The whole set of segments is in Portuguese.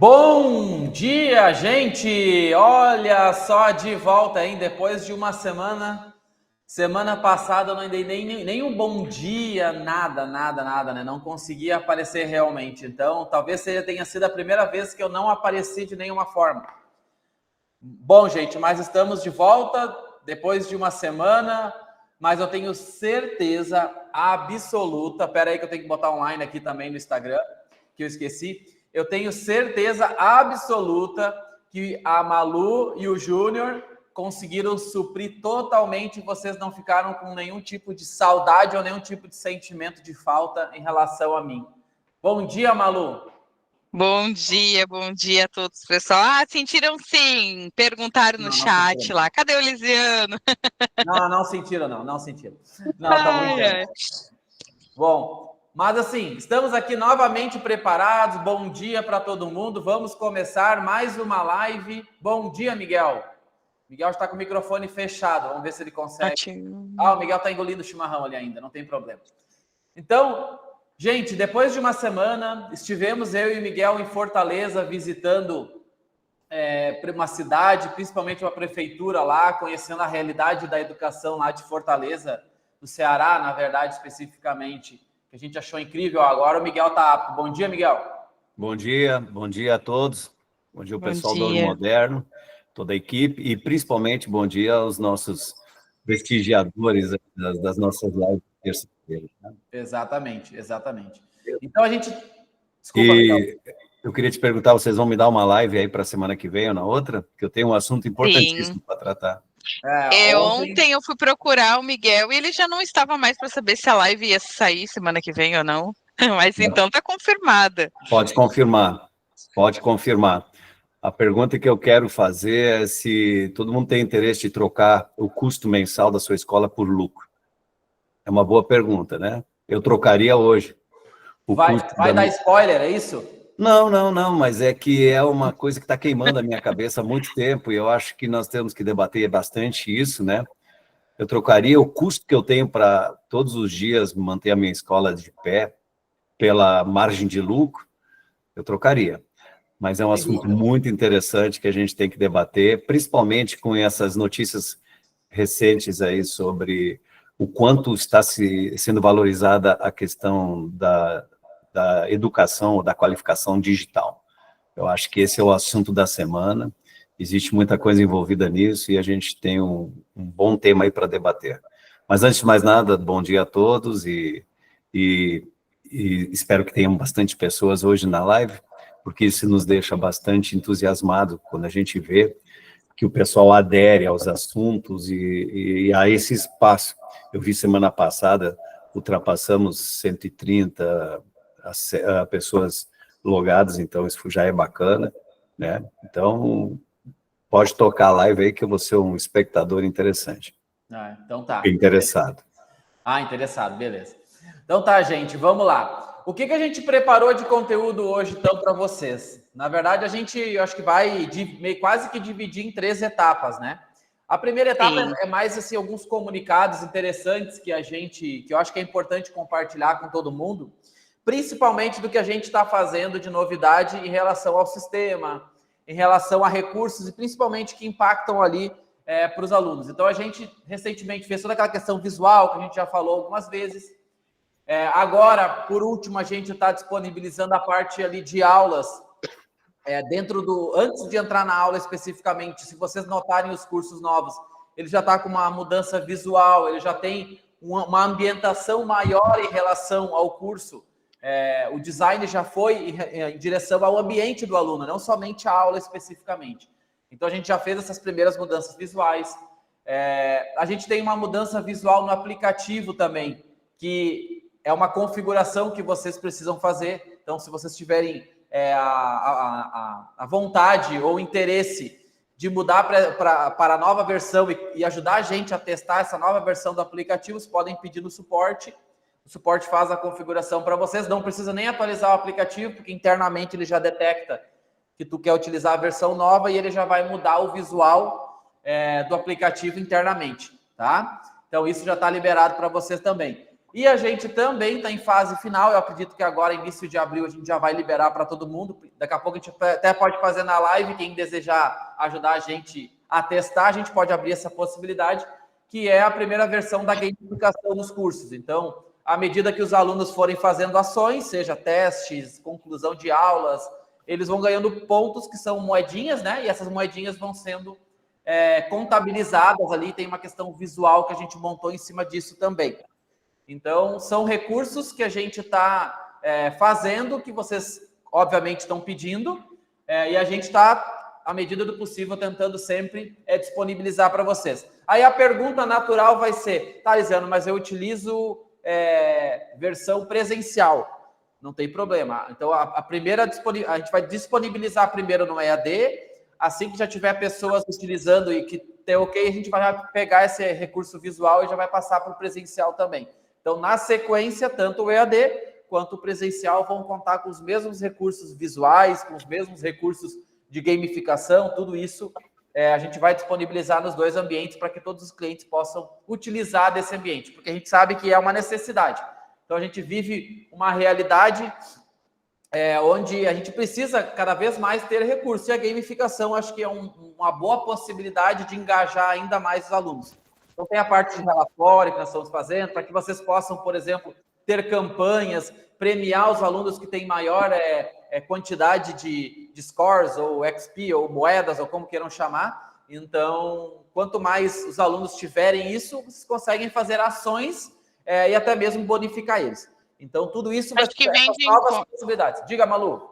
Bom dia, gente! Olha só, de volta, hein? Depois de uma semana. Semana passada eu não dei nem um bom dia, nada, né? Não consegui aparecer realmente. Então, talvez tenha sido a primeira vez que eu não apareci de nenhuma forma. Bom, gente, mas estamos de volta depois de uma semana, mas eu tenho certeza absoluta. Pera aí que eu tenho que botar online aqui também no Instagram, que eu esqueci. Eu tenho certeza absoluta que a Malu e o Júnior conseguiram suprir totalmente. Vocês não ficaram com nenhum tipo de saudade ou nenhum tipo de sentimento de falta em relação a mim. Bom dia, Malu. Bom dia a todos, pessoal. Ah, sentiram sim, perguntaram no Não sentiram. chat lá, cadê o Lisiano? Não sentiram, não sentiram. Não, tô Ai, brincando. ai. Bom, mas assim, estamos aqui novamente preparados. Bom dia para todo mundo. Vamos começar mais uma live. Bom dia, Miguel. Miguel está com o microfone fechado. Vamos ver se ele consegue. Ah, o Miguel está engolindo o chimarrão ali ainda, não tem problema. Então, gente, depois de uma semana, estivemos eu e o Miguel em Fortaleza visitando uma cidade, principalmente uma prefeitura lá, conhecendo a realidade da educação lá de Fortaleza, do Ceará, na verdade, especificamente, que a gente achou incrível. Agora o Miguel está apto. Bom dia, Miguel. Bom dia a todos. Bom dia ao Bom pessoal do Ouro dia. Moderno, toda a equipe, e principalmente bom dia aos nossos prestigiadores das nossas lives de terça-feira. Né? Exatamente. Então a gente... Desculpa, Miguel. E eu queria te perguntar, vocês vão me dar uma live aí para a semana que vem ou na outra? Que eu tenho um assunto Sim. importantíssimo para tratar. Ontem eu fui procurar o Miguel e ele já não estava mais para saber se a live ia sair semana que vem ou não. Mas então tá confirmada. Pode confirmar. A pergunta que eu quero fazer é se todo mundo tem interesse de trocar o custo mensal da sua escola por lucro. É uma boa pergunta, né? Eu trocaria hoje. Vai dar spoiler, é isso? Não, mas é que é uma coisa que está queimando a minha cabeça há muito tempo e eu acho que nós temos que debater bastante isso, né? Eu trocaria o custo que eu tenho para todos os dias manter a minha escola de pé pela margem de lucro, eu trocaria. Mas é um assunto muito interessante que a gente tem que debater, principalmente com essas notícias recentes aí sobre o quanto está sendo valorizada a questão da educação, da qualificação digital. Eu acho que esse é o assunto da semana, existe muita coisa envolvida nisso e a gente tem um bom tema aí para debater. Mas antes de mais nada, bom dia a todos e espero que tenham bastante pessoas hoje na live, porque isso nos deixa bastante entusiasmado quando a gente vê que o pessoal adere aos assuntos e a esse espaço. Eu vi semana passada, ultrapassamos 130 pessoas logadas, então isso já é bacana, né? Então, pode tocar a live aí que eu vou ser um espectador interessante. Então tá. Interessado. Interessado, beleza. Então tá, gente, vamos lá. O que a gente preparou de conteúdo hoje, então, para vocês? Na verdade, eu acho que vai quase que dividir em 3 etapas, né? A primeira etapa é mais, assim, alguns comunicados interessantes que eu acho que é importante compartilhar com todo mundo, principalmente do que a gente está fazendo de novidade em relação ao sistema, em relação a recursos e principalmente que impactam ali para os alunos. Então, a gente recentemente fez toda aquela questão visual que a gente já falou algumas vezes. Agora, por último, a gente está disponibilizando a parte ali de aulas antes de entrar na aula especificamente. Se vocês notarem os cursos novos, ele já está com uma mudança visual, ele já tem uma ambientação maior em relação ao curso. O design já foi em direção ao ambiente do aluno, não somente a aula especificamente. Então, a gente já fez essas primeiras mudanças visuais. A gente tem uma mudança visual no aplicativo também, que é uma configuração que vocês precisam fazer. Então, se vocês tiverem a vontade ou interesse de mudar para a nova versão e ajudar a gente a testar essa nova versão do aplicativo, vocês podem pedir no suporte. O suporte faz a configuração para vocês. Não precisa nem atualizar o aplicativo, porque internamente ele já detecta que tu quer utilizar a versão nova e ele já vai mudar o visual do aplicativo internamente, tá? Então, isso já está liberado para vocês também. E a gente também está em fase final, eu acredito que agora, início de abril, a gente já vai liberar para todo mundo. Daqui a pouco a gente até pode fazer na live, quem desejar ajudar a gente a testar, a gente pode abrir essa possibilidade, que é a primeira versão da gamificação nos cursos. Então, à medida que os alunos forem fazendo ações, seja testes, conclusão de aulas, eles vão ganhando pontos que são moedinhas, né? E essas moedinhas vão sendo contabilizadas ali, tem uma questão visual que a gente montou em cima disso também. Então, são recursos que a gente está fazendo, que vocês, obviamente, estão pedindo, e a gente está, à medida do possível, tentando sempre disponibilizar para vocês. Aí a pergunta natural vai ser, tá, Lisiano, mas eu utilizo versão presencial. Não tem problema. Então, a gente vai disponibilizar primeiro no EAD, assim que já tiver pessoas utilizando e que ter ok, a gente vai pegar esse recurso visual e já vai passar para o presencial também. Então, na sequência, tanto o EAD quanto o presencial vão contar com os mesmos recursos visuais, com os mesmos recursos de gamificação, tudo isso a gente vai disponibilizar nos dois ambientes para que todos os clientes possam utilizar desse ambiente, porque a gente sabe que é uma necessidade. Então, a gente vive uma realidade onde a gente precisa cada vez mais ter recursos, e a gamificação acho que é uma boa possibilidade de engajar ainda mais os alunos. Então, tem a parte de relatório que nós estamos fazendo, para que vocês possam, por exemplo, ter campanhas, premiar os alunos que têm maior quantidade de scores, ou XP, ou moedas, ou como queiram chamar. Então, quanto mais os alunos tiverem isso, vocês conseguem fazer ações e até mesmo bonificar eles. Então, tudo isso vai ser novas possibilidades. Diga, Malu.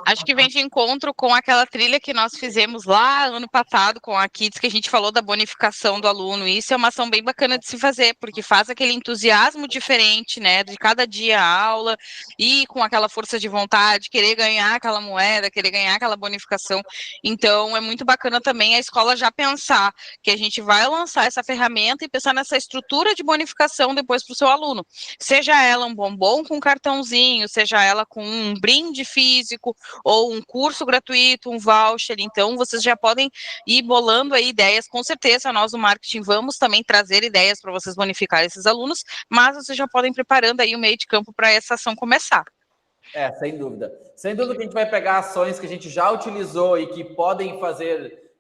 Acho que vem de encontro com aquela trilha que nós fizemos lá ano passado com a Kids, que a gente falou da bonificação do aluno. Isso é uma ação bem bacana de se fazer, porque faz aquele entusiasmo diferente, né, de cada dia a aula, e com aquela força de vontade, querer ganhar aquela moeda, querer ganhar aquela bonificação. Então, é muito bacana também a escola já pensar que a gente vai lançar essa ferramenta e pensar nessa estrutura de bonificação depois para o seu aluno. Seja ela um bombom com cartãozinho, seja ela com um brinde físico, ou um curso gratuito, um voucher. Então, vocês já podem ir bolando aí ideias. Com certeza, nós do marketing vamos também trazer ideias para vocês bonificar esses alunos, mas vocês já podem ir preparando aí o meio de campo para essa ação começar. Sem dúvida. Sem dúvida que a gente vai pegar ações que a gente já utilizou e que podem fazer,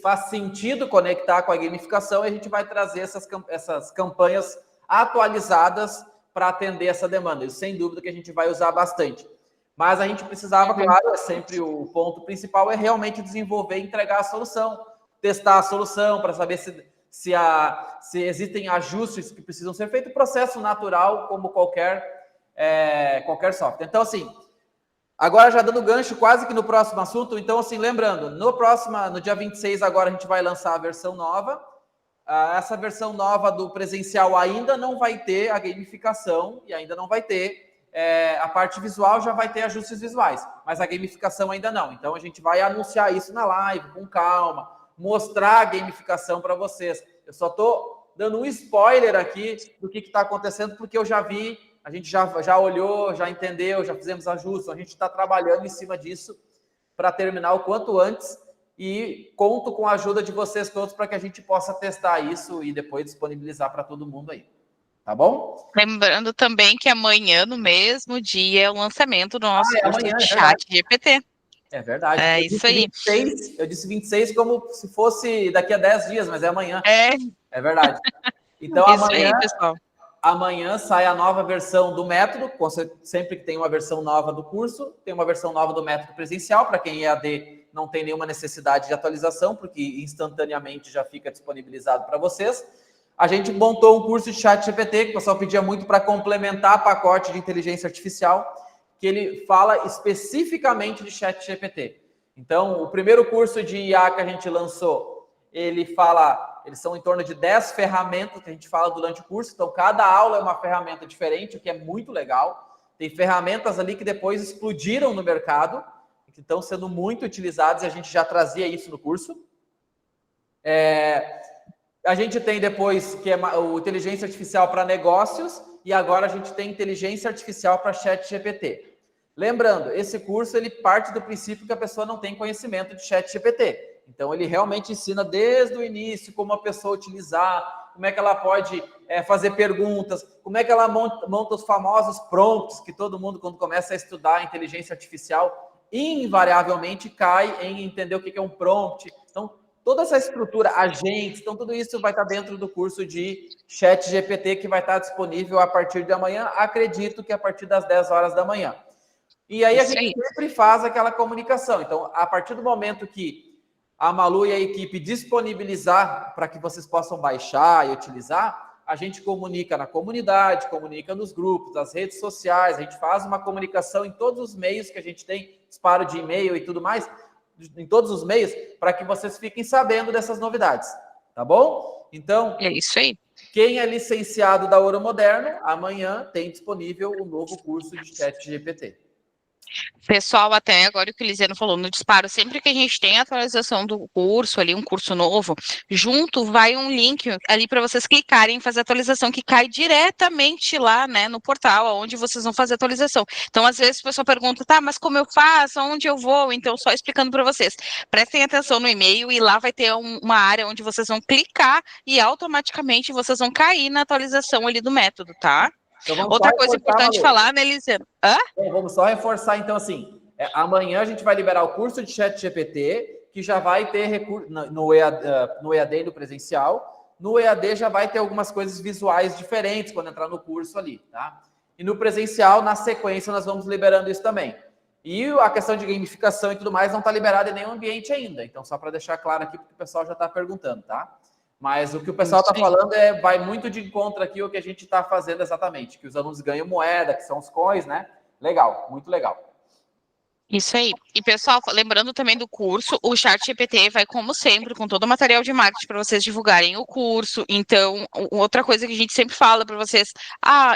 faz sentido conectar com a gamificação, e a gente vai trazer essas campanhas atualizadas para atender essa demanda. Isso, sem dúvida, que a gente vai usar bastante. Mas a gente precisava, claro, sempre o ponto principal é realmente desenvolver e entregar a solução, testar a solução para saber se existem ajustes que precisam ser feitos, processo natural como qualquer software. Então, assim, agora já dando gancho quase que no próximo assunto, então, assim, lembrando, no dia 26 agora a gente vai lançar a versão nova. Essa versão nova do presencial ainda não vai ter a gamificação e ainda não vai ter a parte visual, já vai ter ajustes visuais, mas a gamificação ainda não. Então, a gente vai anunciar isso na live, com calma, mostrar a gamificação para vocês. Eu só estou dando um spoiler aqui do que está acontecendo, porque eu já vi, a gente já olhou, já entendeu, já fizemos ajustes, a gente está trabalhando em cima disso para terminar o quanto antes, e conto com a ajuda de vocês todos para que a gente possa testar isso e depois disponibilizar para todo mundo aí. Tá bom? Lembrando também que amanhã, no mesmo dia, é o lançamento do nosso curso de ChatGPT. É verdade. É isso aí. Eu disse 26 como se fosse daqui a 10 dias, mas é amanhã. É verdade. Então, isso aí, pessoal. Amanhã sai a nova versão do método. Sempre que tem uma versão nova do curso, tem uma versão nova do método presencial. Para quem é AD, não tem nenhuma necessidade de atualização, porque instantaneamente já fica disponibilizado para vocês. A gente montou um curso de ChatGPT, que o pessoal pedia muito para complementar pacote de inteligência artificial, que ele fala especificamente de ChatGPT. Então, o primeiro curso de IA que a gente lançou, eles são em torno de 10 ferramentas que a gente fala durante o curso. Então, cada aula é uma ferramenta diferente, o que é muito legal. Tem ferramentas ali que depois explodiram no mercado, que estão sendo muito utilizadas, e a gente já trazia isso no curso. A gente tem depois que é o inteligência artificial para negócios, e agora a gente tem inteligência artificial para ChatGPT. Lembrando, esse curso ele parte do princípio que a pessoa não tem conhecimento de ChatGPT. Então, ele realmente ensina desde o início como a pessoa utilizar, como é que ela pode fazer perguntas, como é que ela monta os famosos prompts, que todo mundo, quando começa a estudar inteligência artificial, invariavelmente cai em entender o que é um prompt. Então, toda essa estrutura, agentes, então tudo isso vai estar dentro do curso de ChatGPT, que vai estar disponível a partir de amanhã, acredito que a partir das 10 horas da manhã. E aí a gente sempre faz aquela comunicação. Então, a partir do momento que a Malu e a equipe disponibilizar para que vocês possam baixar e utilizar, a gente comunica na comunidade, comunica nos grupos, nas redes sociais, a gente faz uma comunicação em todos os meios que a gente tem, disparo de e-mail e tudo mais, em todos os meios, para que vocês fiquem sabendo dessas novidades, tá bom? Então, é isso aí. Quem é licenciado da Ouro Moderno, amanhã tem disponível o novo curso de ChatGPT. Pessoal, até agora o que o Lisiano falou, no disparo, sempre que a gente tem atualização do curso ali, um curso novo, junto vai um link ali para vocês clicarem e fazer a atualização, que cai diretamente lá, né, no portal, onde vocês vão fazer a atualização. Então, às vezes, o pessoal pergunta, tá, mas como eu faço? Aonde eu vou? Então, só explicando para vocês. Prestem atenção no e-mail e lá vai ter uma área onde vocês vão clicar e automaticamente vocês vão cair na atualização ali do método, tá? Então, outra coisa importante falar, né, Lisiano? Então, vamos só reforçar, então, assim, amanhã a gente vai liberar o curso de ChatGPT, que já vai ter recurso no EAD e no presencial. No EAD já vai ter algumas coisas visuais diferentes quando entrar no curso ali, tá? E no presencial, na sequência, nós vamos liberando isso também. E a questão de gamificação e tudo mais não está liberada em nenhum ambiente ainda. Então, só para deixar claro aqui, porque o pessoal já está perguntando, tá? Mas o que o pessoal está falando vai muito de encontro aqui o que a gente está fazendo exatamente, que os alunos ganham moeda, que são os coins, né? Legal, muito legal. Isso aí. E, pessoal, lembrando também do curso, o ChatGPT vai, como sempre, com todo o material de marketing para vocês divulgarem o curso. Então, outra coisa que a gente sempre fala para vocês,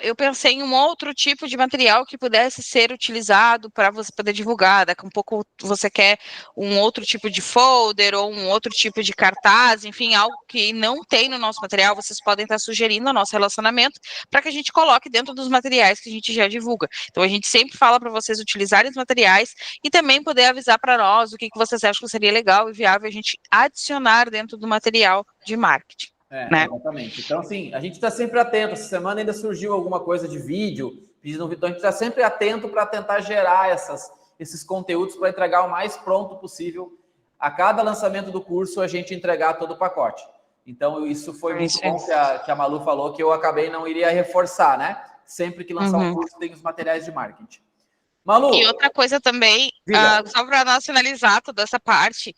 eu pensei em um outro tipo de material que pudesse ser utilizado para você poder divulgar. Daqui a um pouco você quer um outro tipo de folder ou um outro tipo de cartaz, enfim, algo que não tem no nosso material, vocês podem estar sugerindo no nosso relacionamento para que a gente coloque dentro dos materiais que a gente já divulga. Então, a gente sempre fala para vocês utilizarem os materiais e também poder avisar para nós o que vocês acham que seria legal e viável a gente adicionar dentro do material de marketing. Né? Exatamente. Então, assim, a gente está sempre atento. Essa semana ainda surgiu alguma coisa de vídeo, então a gente está sempre atento para tentar gerar esses conteúdos para entregar o mais pronto possível. A cada lançamento do curso, a gente entregar todo o pacote. Então, isso foi muito bom que a Malu falou, que eu acabei não iria reforçar, né? Sempre que lançar um curso, tem os materiais de marketing. Malu, e outra coisa também, só para nós finalizar toda essa parte,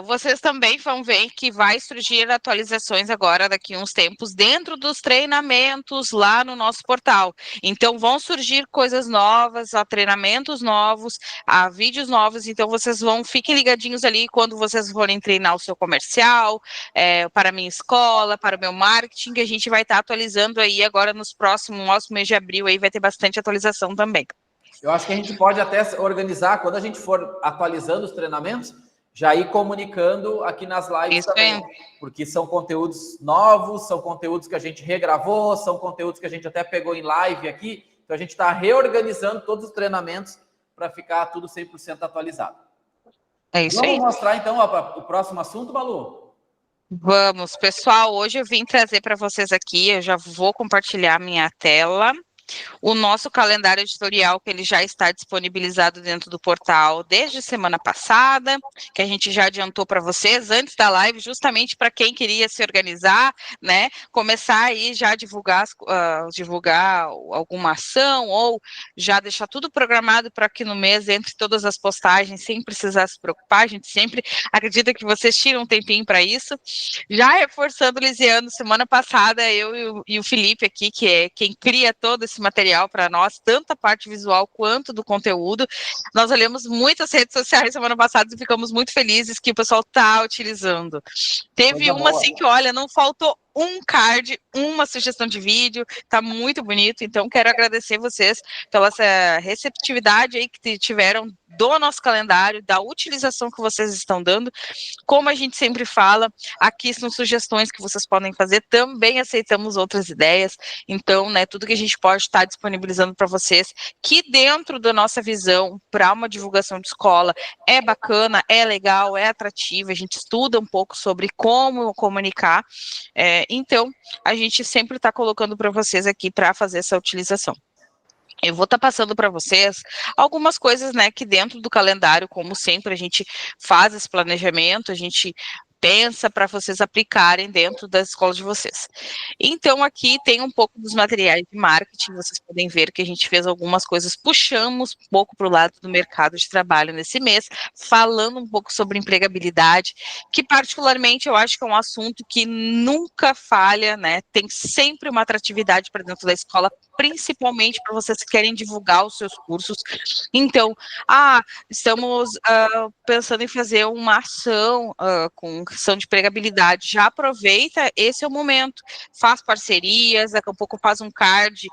vocês também vão ver que vai surgir atualizações agora, daqui a uns tempos, dentro dos treinamentos lá no nosso portal. Então, vão surgir coisas novas, treinamentos novos, vídeos novos, então vocês fiquem ligadinhos ali quando vocês forem treinar o seu comercial, para a minha escola, para o meu marketing, que a gente vai estar atualizando aí agora no nosso mês de abril, aí vai ter bastante atualização também. Eu acho que a gente pode até organizar, quando a gente for atualizando os treinamentos, já ir comunicando aqui nas lives também. Porque são conteúdos novos, são conteúdos que a gente regravou, são conteúdos que a gente até pegou em live aqui. Então, a gente está reorganizando todos os treinamentos para ficar tudo 100% atualizado. É isso aí. Vamos mostrar, então, o próximo assunto, Malu? Vamos, pessoal. Hoje eu vim trazer para vocês aqui, eu já vou compartilhar minha tela. O nosso calendário editorial, que ele já está disponibilizado dentro do portal desde semana passada, que a gente já adiantou para vocês antes da live, justamente para quem queria se organizar, né? Começar aí já a divulgar alguma ação ou já deixar tudo programado para que no mês, entre todas as postagens, sem precisar se preocupar. A gente sempre acredita que vocês tiram um tempinho para isso. Já reforçando, Lisiano, semana passada, eu e o Felipe aqui, que é quem cria todo esse material para nós, tanto a parte visual quanto do conteúdo. Nós olhamos muitas redes sociais semana passada e ficamos muito felizes que o pessoal está utilizando. Teve uma assim que, olha, não faltou um card, uma sugestão de vídeo, tá muito bonito, então quero agradecer vocês pela essa receptividade aí que tiveram do nosso calendário, da utilização que vocês estão dando. Como a gente sempre fala, aqui são sugestões que vocês podem fazer, também aceitamos outras ideias, então, né, tudo que a gente pode estar disponibilizando para vocês, que dentro da nossa visão, para uma divulgação de escola, é bacana, é legal, é atrativo, a gente estuda um pouco sobre como comunicar, Então, a gente sempre está colocando para vocês aqui para fazer essa utilização. Eu vou estar passando para vocês algumas coisas, né, que dentro do calendário, como sempre, a gente faz esse planejamento, a gente pensa para vocês aplicarem dentro da escola de vocês. Então, aqui tem um pouco dos materiais de marketing, vocês podem ver que a gente fez algumas coisas, puxamos um pouco para o lado do mercado de trabalho nesse mês, falando um pouco sobre empregabilidade, que particularmente eu acho que é um assunto que nunca falha, né, tem sempre uma atratividade para dentro da escola, principalmente para vocês que querem divulgar os seus cursos. Então, estamos pensando em fazer uma ação com questão de empregabilidade. Já aproveita, esse é o momento. Faz parcerias, daqui a pouco faz um card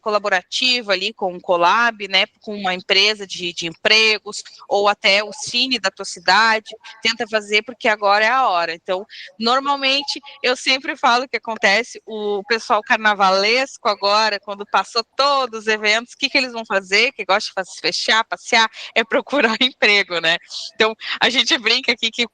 colaborativo ali com um collab, né, com uma empresa de empregos, ou até o Cine da tua cidade. Tenta fazer, porque agora é a hora. Então, normalmente, eu sempre falo que acontece, o pessoal carnavalesco agora, quando passou todos os eventos, o que eles vão fazer? Que gosta de fechar, passear, é procurar emprego, né? Então, a gente brinca aqui que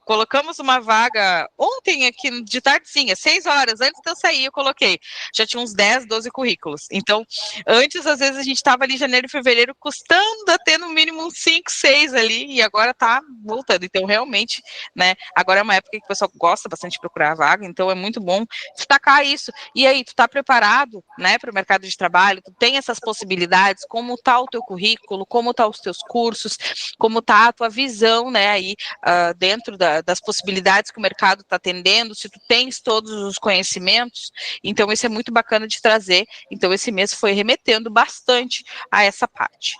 colocamos uma vaga ontem aqui de tardezinha, 6 horas, antes de eu sair eu coloquei, já tinha uns 10, 12 currículos. Então, antes, às vezes, a gente estava ali em janeiro e fevereiro custando a ter no mínimo uns 5, 6 ali, e agora tá voltando. Então, realmente, né, agora é uma época que o pessoal gosta bastante de procurar a vaga, então é muito bom destacar isso. E aí, tu tá preparado, né, para o mercado de trabalho? Tu tem essas possibilidades? Como tá o teu currículo? Como tá os teus cursos? Como tá a tua visão, né, aí dentro das possibilidades que o mercado está atendendo? Se tu tens todos os conhecimentos? Então, isso é muito bacana de trazer. Então, esse mês foi remetendo bastante a essa parte.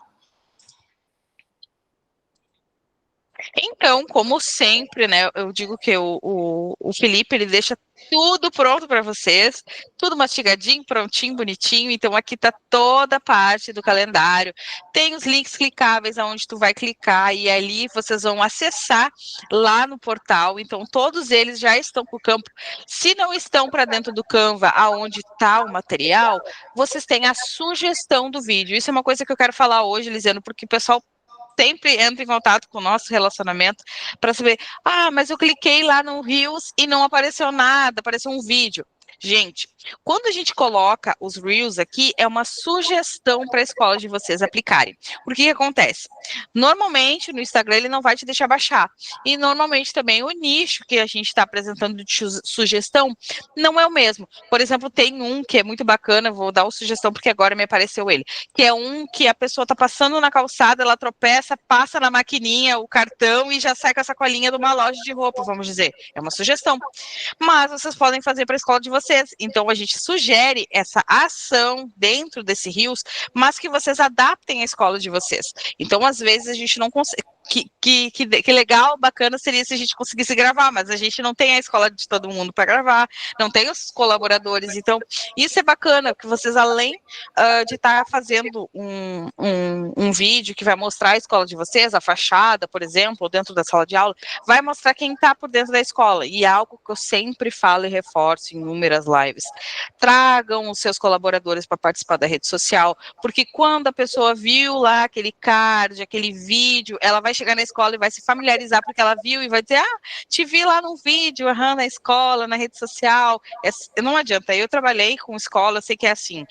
Então, como sempre, né, eu digo que o Felipe, ele deixa tudo pronto para vocês, tudo mastigadinho, prontinho, bonitinho. Então, aqui está toda a parte do calendário. Tem os links clicáveis aonde tu vai clicar e ali vocês vão acessar lá no portal. Então, todos eles já estão para o campo. Se não estão para dentro do Canva, aonde está o material, vocês têm a sugestão do vídeo. Isso é uma coisa que eu quero falar hoje, Lisiano, porque o pessoal sempre entra em contato com o nosso relacionamento para saber, mas eu cliquei lá no Reels e não apareceu nada, apareceu um vídeo. Gente, quando a gente coloca os Reels aqui, é uma sugestão para a escola de vocês aplicarem. Porque que acontece? Normalmente, no Instagram, ele não vai te deixar baixar. E, normalmente, também, o nicho que a gente está apresentando de sugestão não é o mesmo. Por exemplo, tem um que é muito bacana, vou dar uma sugestão porque agora me apareceu ele, que é um que a pessoa está passando na calçada, ela tropeça, passa na maquininha o cartão e já sai com a sacolinha de uma loja de roupa, vamos dizer. É uma sugestão. Mas vocês podem fazer para a escola de vocês. Então, a gente sugere essa ação dentro desse Reels, mas que vocês adaptem a escola de vocês. Então, às vezes, a gente não consegue. Que legal, bacana seria se a gente conseguisse gravar, mas a gente não tem a escola de todo mundo para gravar, não tem os colaboradores. Então, isso é bacana, que vocês, além de estar fazendo um vídeo que vai mostrar a escola de vocês, a fachada, por exemplo, dentro da sala de aula, vai mostrar quem está por dentro da escola. E é algo que eu sempre falo e reforço em inúmeras lives. Tragam os seus colaboradores para participar da rede social, porque quando a pessoa viu lá aquele card, aquele vídeo, ela vai chegar na escola e vai se familiarizar porque ela viu e vai dizer, te vi lá no vídeo, na escola, na rede social. Não adianta, eu trabalhei com escola, eu sei que é assim.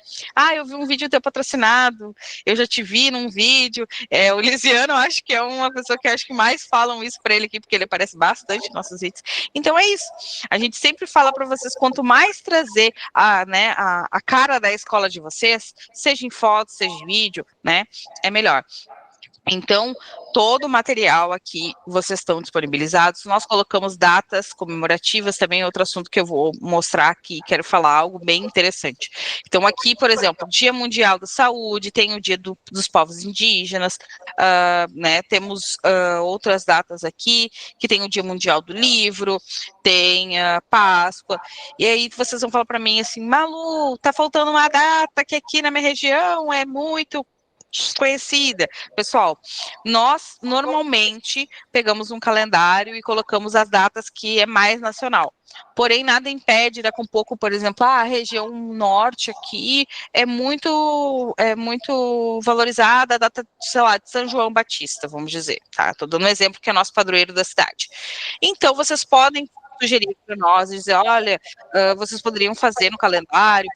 Eu vi um vídeo teu patrocinado, eu já te vi num vídeo. O Lisiano, acho que é uma pessoa que acho que mais falam isso para ele aqui, porque ele aparece bastante em nossos vídeos. Então é isso. A gente sempre fala para vocês, quanto mais trazer a cara da escola de vocês, seja em foto, seja em vídeo, né, é melhor. Então, todo o material aqui, vocês estão disponibilizados. Nós colocamos datas comemorativas, também outro assunto que eu vou mostrar aqui, quero falar algo bem interessante. Então, aqui, por exemplo, Dia Mundial da Saúde, tem o Dia dos Povos Indígenas, né, temos outras datas aqui, que tem o Dia Mundial do Livro, tem a Páscoa, e aí vocês vão falar para mim assim, Malu, tá faltando uma data que aqui na minha região é muito desconhecida. Pessoal, nós normalmente pegamos um calendário e colocamos as datas que é mais nacional. Porém, nada impede, daqui a pouco, por exemplo, a região norte aqui é muito valorizada a data, sei lá, de São João Batista, vamos dizer, tá? Estou dando um exemplo que é nosso padroeiro da cidade. Então, vocês podem sugerir para nós, dizer, olha, vocês poderiam fazer no calendário.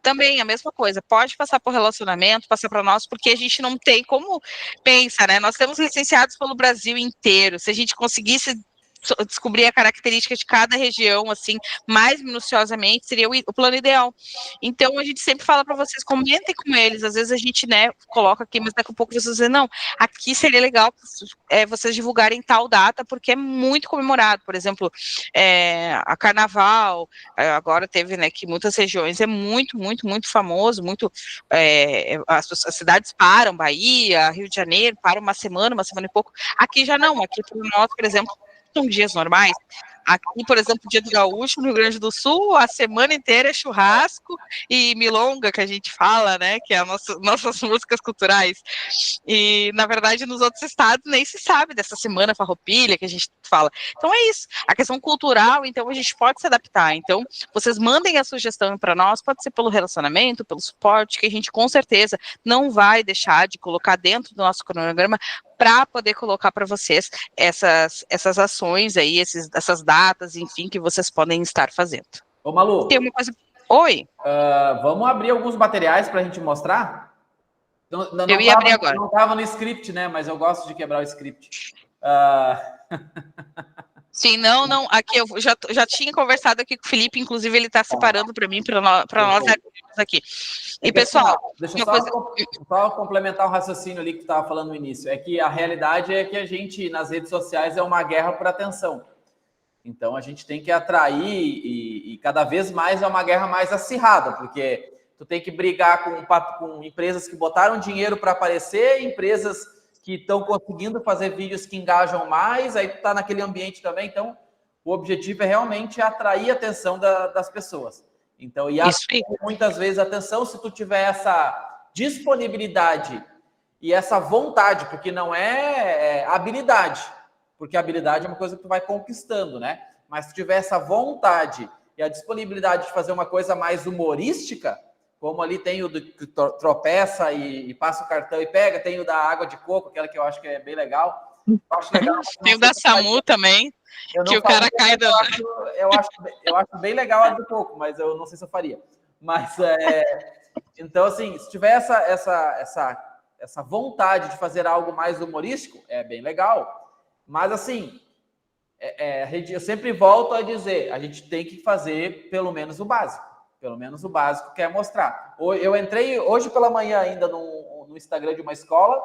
Também a mesma coisa, pode passar por relacionamento, passar para nós, porque a gente não tem como pensa, né? Nós temos licenciados pelo Brasil inteiro. Se a gente conseguisse descobrir a característica de cada região, assim, mais minuciosamente, seria o plano ideal. Então, a gente sempre fala para vocês, comentem com eles, às vezes a gente, né, coloca aqui, mas daqui a pouco vocês dizem, não, aqui seria legal vocês divulgarem tal data, porque é muito comemorado, por exemplo, a Carnaval, agora teve, né, que muitas regiões é muito, muito, muito famoso, muito, as cidades param, Bahia, Rio de Janeiro, param uma semana e pouco, aqui já não, aqui para nós, por exemplo, são dias normais. Aqui, por exemplo, Dia do Gaúcho, no Rio Grande do Sul, a semana inteira é churrasco e milonga, que a gente fala, né, que é nossas músicas culturais. E, na verdade, nos outros estados nem se sabe dessa semana farroupilha que a gente fala. Então, é isso. A questão cultural, então, a gente pode se adaptar. Então, vocês mandem a sugestão para nós, pode ser pelo relacionamento, pelo suporte, que a gente, com certeza, não vai deixar de colocar dentro do nosso cronograma para poder colocar para vocês essas ações aí, essas datas, enfim, que vocês podem estar fazendo. Ô, Malu. Tem uma coisa... Oi. Vamos abrir alguns materiais para a gente mostrar? Eu ia abrir agora. Não estava no script, né? Mas eu gosto de quebrar o script. Sim, não. Aqui eu já tinha conversado aqui com o Felipe, inclusive ele está separando para mim, para nós aqui. E, pessoal... Deixa eu só complementar o raciocínio ali que tu estava falando no início. É que a realidade é que a gente, nas redes sociais, é uma guerra por atenção. Então, a gente tem que atrair e cada vez mais é uma guerra mais acirrada, porque tu tem que brigar com empresas que botaram dinheiro para aparecer, empresas que estão conseguindo fazer vídeos que engajam mais, aí tu está naquele ambiente também. Então, o objetivo é realmente atrair a atenção das pessoas. Então, e muitas vezes a atenção, se tu tiver essa disponibilidade e essa vontade, porque não é habilidade, porque a habilidade é uma coisa que tu vai conquistando, né? Mas se tu tiver essa vontade e a disponibilidade de fazer uma coisa mais humorística, como ali tem o do que tropeça e passa o cartão e pega, tem o da água de coco, aquela que eu acho que é bem legal. Eu acho legal. Tem o da SAMU também, que o cara cai do... Eu acho bem legal a do coco, mas eu não sei se eu faria. Mas, então, assim, se tiver essa vontade de fazer algo mais humorístico, é bem legal. Mas, assim, eu sempre volto a dizer, a gente tem que fazer pelo menos o básico. Pelo menos o básico que é mostrar. Eu entrei hoje pela manhã ainda no Instagram de uma escola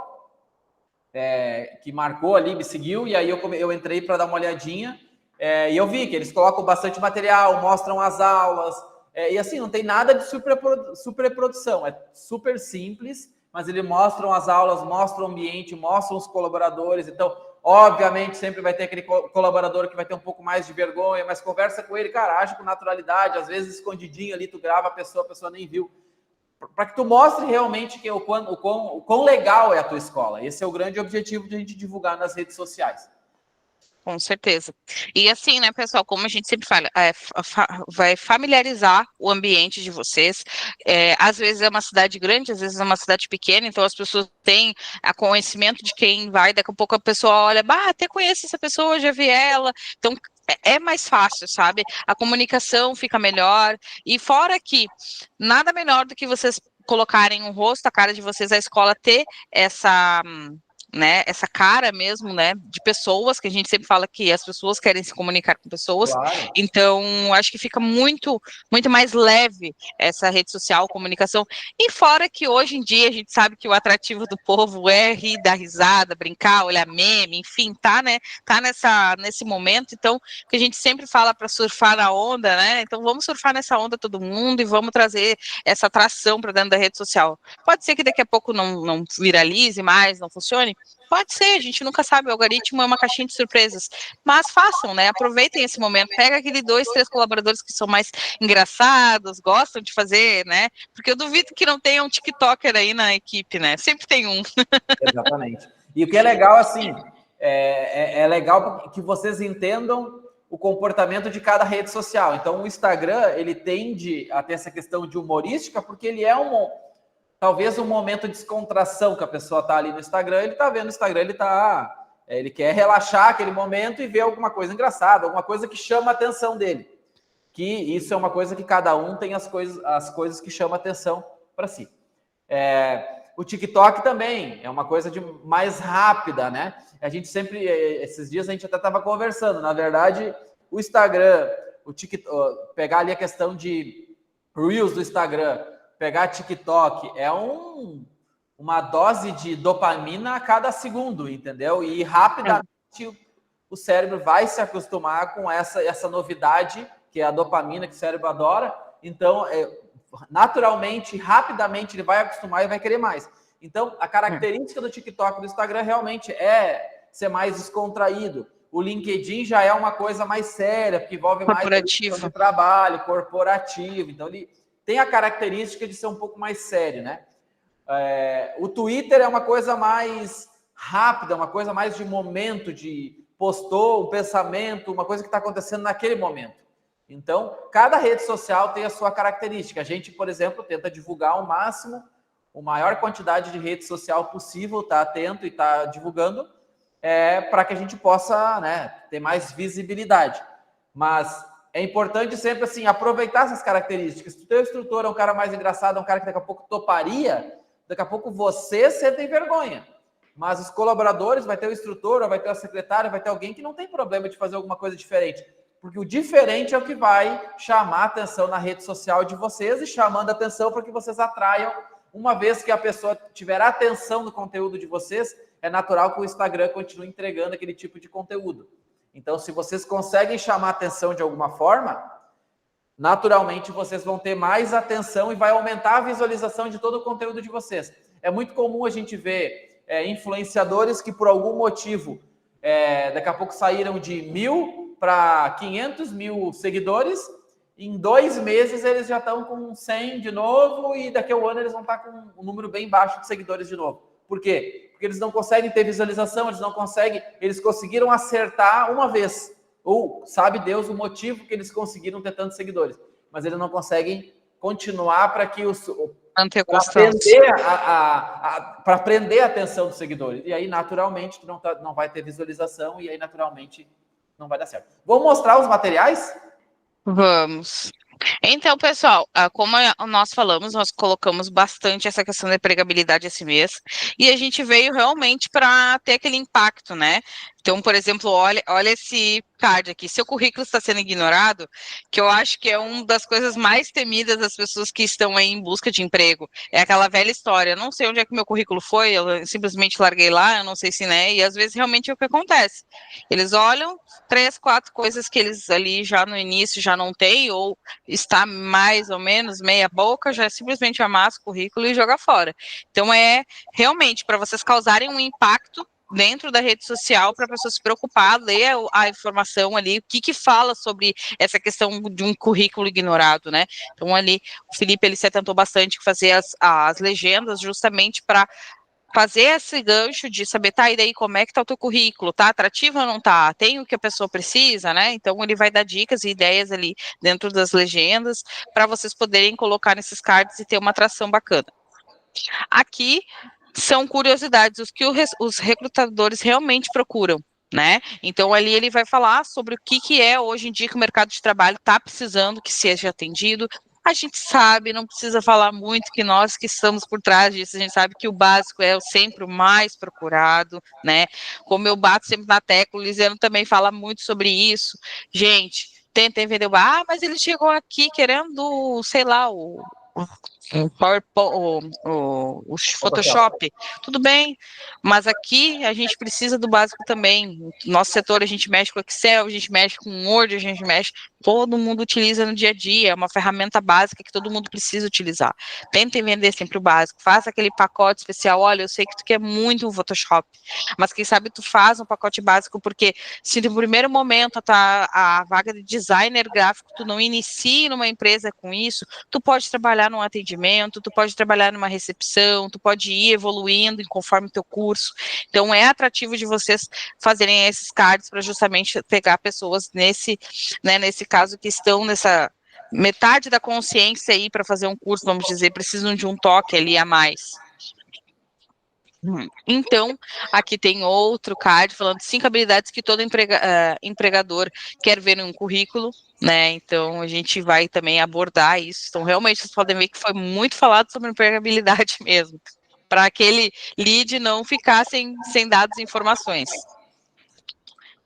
que marcou ali, me seguiu, e aí eu entrei para dar uma olhadinha e eu vi que eles colocam bastante material, mostram as aulas, e assim, não tem nada de superprodução, é super simples, mas eles mostram as aulas, mostram o ambiente, mostram os colaboradores. Então, obviamente, sempre vai ter aquele colaborador que vai ter um pouco mais de vergonha, mas conversa com ele, cara, age com naturalidade, às vezes escondidinho ali, tu grava a pessoa nem viu, para que tu mostre realmente o quão legal é a tua escola. Esse é o grande objetivo de a gente divulgar nas redes sociais. Com certeza. E assim, né, pessoal, como a gente sempre fala, vai familiarizar o ambiente de vocês. Às vezes é uma cidade grande, às vezes é uma cidade pequena, então as pessoas têm a conhecimento de quem vai, daqui a pouco a pessoa olha, até conheço essa pessoa, já vi ela. Então, é mais fácil, sabe? A comunicação fica melhor. E fora que nada melhor do que vocês colocarem o rosto, a cara de vocês, a escola ter essa cara mesmo, né, de pessoas, que a gente sempre fala que as pessoas querem se comunicar com pessoas, claro. Então, acho que fica muito, muito mais leve essa rede social, comunicação, e fora que hoje em dia a gente sabe que o atrativo do povo é rir, dar risada, brincar, olhar meme, enfim, tá nesse momento, então, que a gente sempre fala para surfar na onda, né, então vamos surfar nessa onda todo mundo e vamos trazer essa atração para dentro da rede social. Pode ser que daqui a pouco não viralize mais, não funcione, pode ser, a gente nunca sabe, o algoritmo é uma caixinha de surpresas, mas façam, né, aproveitem esse momento, pega aquele 2, 3 colaboradores que são mais engraçados, gostam de fazer, né, porque eu duvido que não tenha um TikToker aí na equipe, né, sempre tem um. Exatamente. E o que é legal, assim, é legal que vocês entendam o comportamento de cada rede social. Então, o Instagram, ele tende a ter essa questão de humorística, porque ele é talvez um momento de descontração que a pessoa está ali no Instagram, ele está vendo o Instagram, ele está Ele quer relaxar aquele momento e ver alguma coisa engraçada, alguma coisa que chama a atenção dele. Que isso é uma coisa que cada um tem as coisas que chamam a atenção para si. O TikTok também é uma coisa mais rápida, né? A gente sempre, esses dias a gente até estava conversando, na verdade, o Instagram, o TikTok, pegar ali a questão de Reels do Instagram, pegar TikTok, é uma dose de dopamina a cada segundo, entendeu? E rapidamente o cérebro vai se acostumar com essa novidade, que é a dopamina que o cérebro adora. Então, naturalmente, rapidamente, ele vai acostumar e vai querer mais. Então, a característica do TikTok e do Instagram realmente é ser mais descontraído. O LinkedIn já é uma coisa mais séria, porque envolve mais de trabalho, corporativo. Então, ele tem a característica de ser um pouco mais sério, né? O Twitter é uma coisa mais rápida, uma coisa mais de momento, de postou um pensamento, uma coisa que está acontecendo naquele momento. Então, cada rede social tem a sua característica. A gente, por exemplo, tenta divulgar ao máximo, a maior quantidade de rede social possível, tá atento e tá divulgando, para que a gente possa, né, ter mais visibilidade. Mas é importante sempre, assim, aproveitar essas características. Se o teu instrutor é um cara mais engraçado, é um cara que daqui a pouco toparia, daqui a pouco você tem vergonha. Mas os colaboradores, vai ter o instrutor, vai ter o secretário, vai ter alguém que não tem problema de fazer alguma coisa diferente. Porque o diferente é o que vai chamar a atenção na rede social de vocês e chamando a atenção para que vocês atraiam. Uma vez que a pessoa tiver atenção no conteúdo de vocês, é natural que o Instagram continue entregando aquele tipo de conteúdo. Então, se vocês conseguem chamar a atenção de alguma forma, naturalmente vocês vão ter mais atenção e vai aumentar a visualização de todo o conteúdo de vocês. É muito comum a gente ver influenciadores que por algum motivo daqui a pouco saíram de 1.000 para 500 mil seguidores, em 2 meses eles já estão com 100 de novo e daqui a um ano eles vão estar com um número bem baixo de seguidores de novo. Por quê? Porque eles não conseguem ter visualização, eles conseguiram acertar uma vez. Ou sabe Deus o motivo que eles conseguiram ter tantos seguidores. Mas eles não conseguem continuar para que para prender a atenção dos seguidores. E aí, naturalmente, tu não vai ter visualização e aí, naturalmente, não vai dar certo. Vou mostrar os materiais? Vamos. Então, pessoal, como nós falamos, nós colocamos bastante essa questão da empregabilidade esse mês, e a gente veio realmente para ter aquele impacto, né? Então, por exemplo, olha esse card aqui, seu currículo está sendo ignorado, que eu acho que é uma das coisas mais temidas das pessoas que estão aí em busca de emprego. É aquela velha história, eu não sei onde é que meu currículo foi, eu simplesmente larguei lá, eu não sei se, né? E às vezes realmente é o que acontece. Eles olham 3, 4 coisas que eles ali já no início já não têm, ou está mais ou menos meia boca, já simplesmente amassa o currículo e joga fora. Então, realmente para vocês causarem um impacto dentro da rede social, para a pessoa se preocupar, ler a informação ali, o que fala sobre essa questão de um currículo ignorado, né? Então, ali, o Felipe, ele se atentou bastante em fazer as legendas justamente para fazer esse gancho de saber, tá, e daí como é que tá o teu currículo, tá atrativo ou não tá, tem o que a pessoa precisa, né? Então ele vai dar dicas e ideias ali dentro das legendas para vocês poderem colocar nesses cards e ter uma atração bacana. Aqui são curiosidades, os que os recrutadores realmente procuram, né? Então ali ele vai falar sobre o que é hoje em dia que o mercado de trabalho está precisando que seja atendido. A gente sabe, não precisa falar muito, que nós que estamos por trás disso, a gente sabe que o básico é sempre o mais procurado, né? Como eu bato sempre na tecla, o Lisiano também fala muito sobre isso. Gente, tentem vender mas ele chegou aqui querendo, sei lá, o Photoshop, tudo bem, mas aqui a gente precisa do básico também. Nosso setor, a gente mexe com Excel, a gente mexe com Word, a gente mexe, todo mundo utiliza no dia a dia, é uma ferramenta básica que todo mundo precisa utilizar. Tentem vender sempre o básico, faça aquele pacote especial, olha, eu sei que tu quer muito um Photoshop, mas quem sabe tu faz um pacote básico, porque se no primeiro momento a vaga de designer gráfico, tu não inicia numa empresa com isso, tu pode trabalhar num atendimento, tu pode trabalhar numa recepção, tu pode ir evoluindo conforme o teu curso. Então, é atrativo de vocês fazerem esses cards para justamente pegar pessoas nesse caso que estão nessa metade da consciência aí para fazer um curso, vamos dizer, precisam de um toque ali a mais. Então, aqui tem outro card falando 5 habilidades que todo empregador quer ver em um currículo, né? Então, a gente vai também abordar isso. Então, realmente, vocês podem ver que foi muito falado sobre empregabilidade mesmo, para aquele lead não ficar sem dados e informações.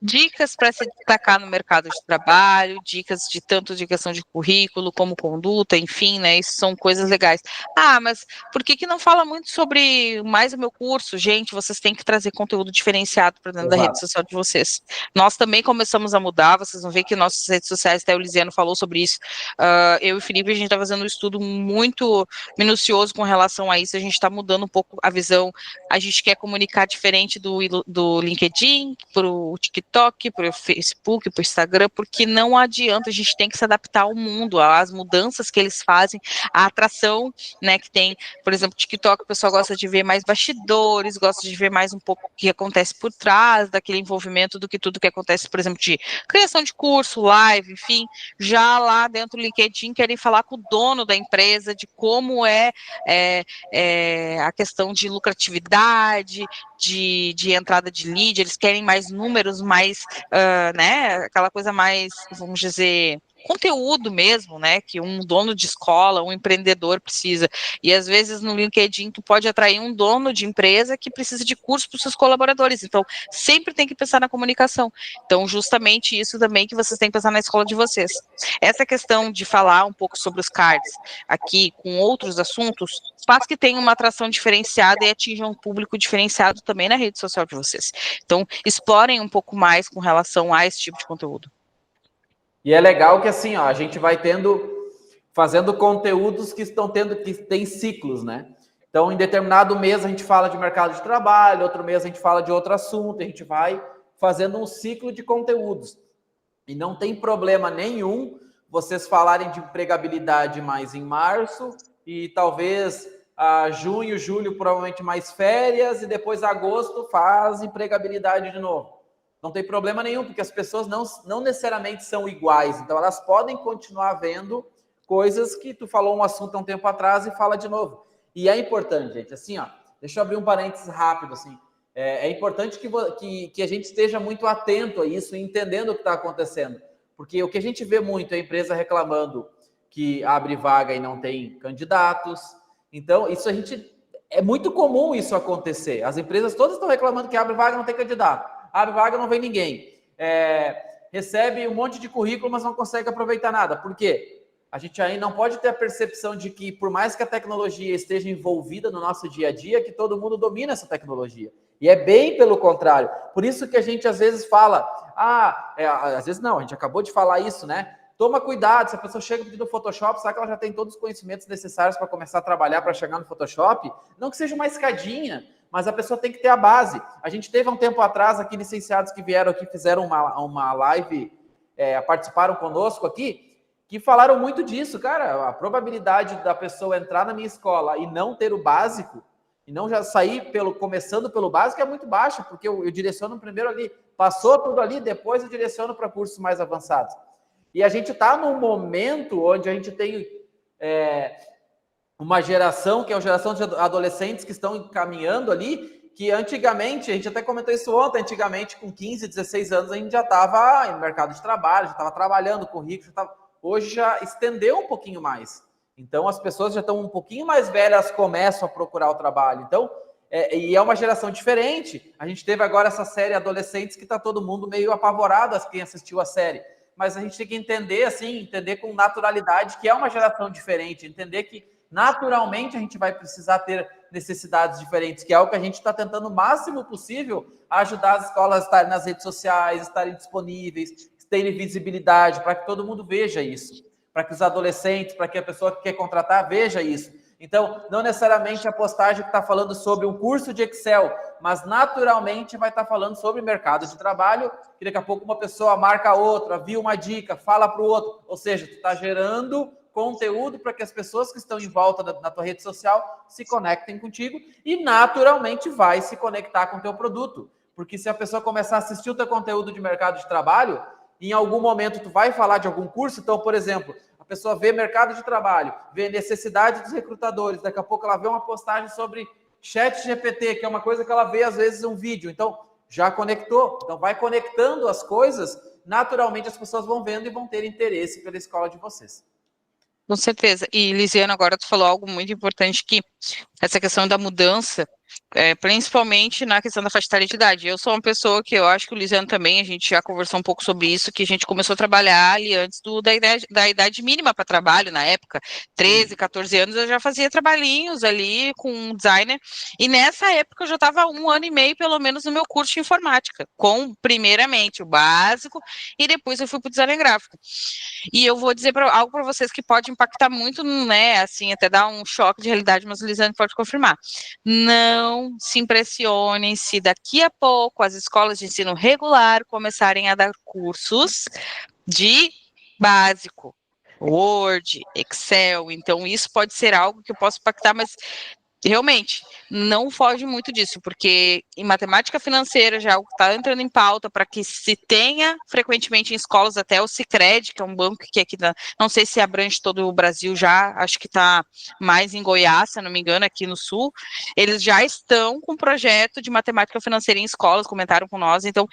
Dicas para se destacar no mercado de trabalho, dicas de tanto de questão de currículo como conduta, enfim, né? Isso são coisas legais. Ah, mas por que não fala muito sobre mais o meu curso? Gente, vocês têm que trazer conteúdo diferenciado para dentro da rede social de vocês. Nós também começamos a mudar, vocês vão ver que nossas redes sociais, até o Lisiano falou sobre isso. Eu e o Felipe, a gente está fazendo um estudo muito minucioso com relação a isso, a gente está mudando um pouco a visão, a gente quer comunicar diferente do LinkedIn, para o TikTok, para o Facebook, para o Instagram, porque não adianta, a gente tem que se adaptar ao mundo, às mudanças que eles fazem, a atração, né, que tem, por exemplo, TikTok, o pessoal gosta de ver mais bastidores, gosta de ver mais um pouco o que acontece por trás daquele envolvimento do que tudo que acontece, por exemplo, de criação de curso, live, enfim, já lá dentro do LinkedIn querem falar com o dono da empresa, de como é a questão de lucratividade, de entrada de lead, eles querem mais números, mais, né, aquela coisa mais, vamos dizer, conteúdo mesmo, né, que um dono de escola, um empreendedor precisa, e às vezes no LinkedIn tu pode atrair um dono de empresa que precisa de curso para os seus colaboradores, então sempre tem que pensar na comunicação, então justamente isso também que vocês têm que pensar na escola de vocês. Essa questão de falar um pouco sobre os cards aqui com outros assuntos, faz que tenha uma atração diferenciada e atinja um público diferenciado também na rede social de vocês. Então, explorem um pouco mais com relação a esse tipo de conteúdo. E é legal que assim, ó, a gente vai fazendo conteúdos que tem ciclos, né? Então, em determinado mês a gente fala de mercado de trabalho, outro mês a gente fala de outro assunto, a gente vai fazendo um ciclo de conteúdos. E não tem problema nenhum vocês falarem de empregabilidade mais em março e talvez junho, julho, provavelmente mais férias, e depois agosto faz empregabilidade de novo. Não tem problema nenhum, porque as pessoas não necessariamente são iguais, então elas podem continuar vendo coisas que tu falou um assunto há um tempo atrás e fala de novo. E é importante, gente, assim, ó, deixa eu abrir um parênteses rápido, assim, é importante que a gente esteja muito atento a isso e entendendo o que está acontecendo, porque o que a gente vê muito é a empresa reclamando que abre vaga e não tem candidatos. Então, é muito comum isso acontecer. As empresas todas estão reclamando que abre vaga e não tem candidato. Abre vaga, não vem ninguém. Recebe um monte de currículo, mas não consegue aproveitar nada. Por quê? A gente aí não pode ter a percepção de que, por mais que a tecnologia esteja envolvida no nosso dia a dia, que todo mundo domina essa tecnologia. E é bem pelo contrário. Por isso que a gente às vezes fala, às vezes não, a gente acabou de falar isso, né? Toma cuidado, se a pessoa chega pedindo Photoshop, sabe que ela já tem todos os conhecimentos necessários para começar a trabalhar, para chegar no Photoshop? Não que seja uma escadinha, mas a pessoa tem que ter a base. A gente teve um tempo atrás aqui licenciados que vieram aqui, fizeram uma live, participaram conosco aqui, que falaram muito disso, cara. A probabilidade da pessoa entrar na minha escola e não ter o básico, e não já sair começando pelo básico, é muito baixa, porque eu direciono primeiro ali, passou tudo ali, depois eu direciono para cursos mais avançados. E a gente está num momento onde a gente tem uma geração, que é a geração de adolescentes que estão caminhando ali, que antigamente, a gente até comentou isso ontem, antigamente com 15, 16 anos a gente já estava no mercado de trabalho, já estava trabalhando com rico, hoje já estendeu um pouquinho mais. Então as pessoas já estão um pouquinho mais velhas, começam a procurar o trabalho. Então, e é uma geração diferente. A gente teve agora essa série Adolescentes que está todo mundo meio apavorado, quem assistiu a série. Mas a gente tem que entender, assim, entender com naturalidade que é uma geração diferente, entender que naturalmente a gente vai precisar ter necessidades diferentes, que é o que a gente está tentando o máximo possível ajudar as escolas a estarem nas redes sociais, estarem disponíveis, terem visibilidade, para que todo mundo veja isso, para que os adolescentes, para que a pessoa que quer contratar veja isso. Então, não necessariamente a postagem que está falando sobre um curso de Excel, mas naturalmente vai estar falando sobre mercado de trabalho, que daqui a pouco uma pessoa marca a outra, viu uma dica, fala para o outro, ou seja, tu está gerando conteúdo para que as pessoas que estão em volta na tua rede social se conectem contigo e naturalmente vai se conectar com o teu produto, porque se a pessoa começar a assistir o teu conteúdo de mercado de trabalho, em algum momento tu vai falar de algum curso, então, por exemplo, a pessoa vê mercado de trabalho, vê necessidade dos recrutadores, daqui a pouco ela vê uma postagem sobre Chat GPT, que é uma coisa que ela vê às vezes um vídeo, então já conectou. Então vai conectando as coisas, naturalmente as pessoas vão vendo e vão ter interesse pela escola de vocês. Com certeza. E, Lisiana, agora tu falou algo muito importante, que essa questão da mudança, principalmente na questão da faixa etária de idade. Eu sou uma pessoa que eu acho que o Lisiano também, a gente já conversou um pouco sobre isso, que a gente começou a trabalhar ali antes da idade mínima para trabalho, na época, 13, 14 anos, eu já fazia trabalhinhos ali com um designer, e nessa época eu já estava 1 ano e meio, pelo menos, no meu curso de informática, com, primeiramente, o básico, e depois eu fui para o design gráfico. E eu vou dizer algo para vocês que pode impactar muito, né, assim, até dar um choque de realidade, mas o Lisiane pode confirmar. Não se impressionem se daqui a pouco as escolas de ensino regular começarem a dar cursos de básico, Word, Excel, então isso pode ser algo que eu posso impactar, mas realmente, não foge muito disso, porque em matemática financeira já está entrando em pauta para que se tenha frequentemente em escolas, até o Sicredi, que é um banco que aqui, não sei se abrange todo o Brasil já, acho que está mais em Goiás, se não me engano, aqui no Sul, eles já estão com projeto de matemática financeira em escolas, comentaram com nós, então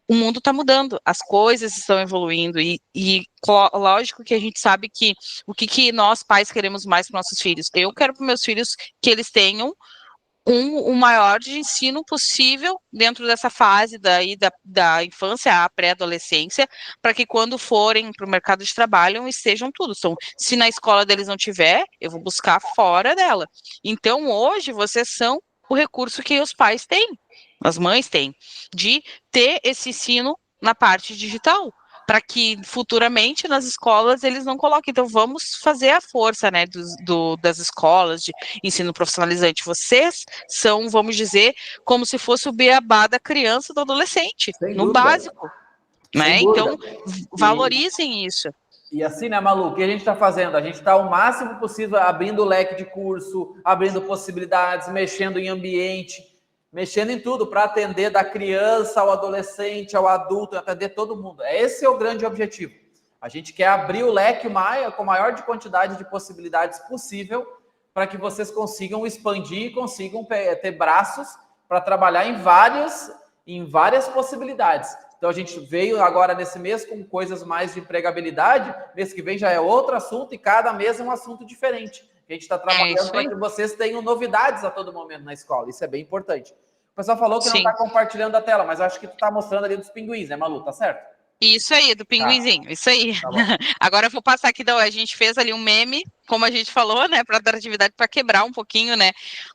o mundo está mudando, as coisas estão evoluindo, e lógico que a gente sabe que o que nós pais queremos mais para nossos filhos. Eu quero para meus filhos que eles tenham o maior de ensino possível dentro dessa fase da infância à pré-adolescência, para que quando forem para o mercado de trabalho estejam tudo. Então, se na escola deles não tiver, eu vou buscar fora dela. Então, hoje, vocês são o recurso que os pais têm, as mães têm, de ter esse ensino na parte digital, para que futuramente nas escolas eles não coloquem. Então, vamos fazer a força, né, das escolas de ensino profissionalizante. Vocês são, vamos dizer, como se fosse o beabá da criança, do adolescente, Sem no dúvida. básico, né? Sem Então, dúvida. valorizem isso. E assim, né, Malu, o que a gente está fazendo? A gente está o máximo possível abrindo o leque de curso, abrindo possibilidades, mexendo em ambiente, mexendo em tudo para atender da criança ao adolescente, ao adulto, atender todo mundo. Esse é o grande objetivo. A gente quer abrir o leque com a maior quantidade de possibilidades possível para que vocês consigam expandir e consigam ter braços para trabalhar em várias possibilidades. Então, a gente veio agora nesse mês com coisas mais de empregabilidade, mês que vem já é outro assunto e cada mês é um assunto diferente. A gente está trabalhando para que vocês tenham novidades a todo momento na escola, isso é bem importante. O pessoal falou que não está compartilhando a tela, mas acho que tu está mostrando ali dos pinguins, né, Malu? Tá certo? Isso aí, do pinguinzinho, isso aí. Tá Agora eu vou passar aqui, a gente fez ali um meme, como a gente falou, né, para dar atividade, para quebrar um pouquinho, né,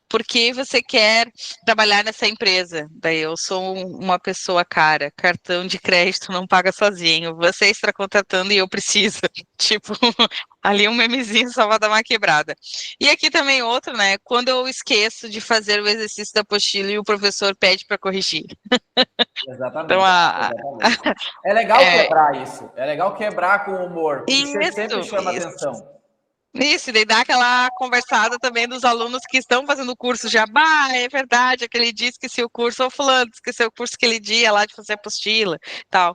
porque você quer trabalhar nessa empresa. Daí eu sou uma pessoa cara, cartão de crédito não paga sozinho, você está contratando e eu preciso, tipo, ali um memezinho só para dar uma quebrada. E aqui também outro, né, quando eu esqueço de fazer o exercício da apostila e o professor pede para corrigir. Exatamente. Então, Exatamente. É legal quebrar isso. É legal quebrar com humor. Porque isso sempre chama atenção. Isso, daí dá aquela conversada também dos alunos que estão fazendo o curso já. É verdade, aquele dia esqueci o curso, ou fulano esqueceu o curso aquele dia lá de fazer apostila, tal.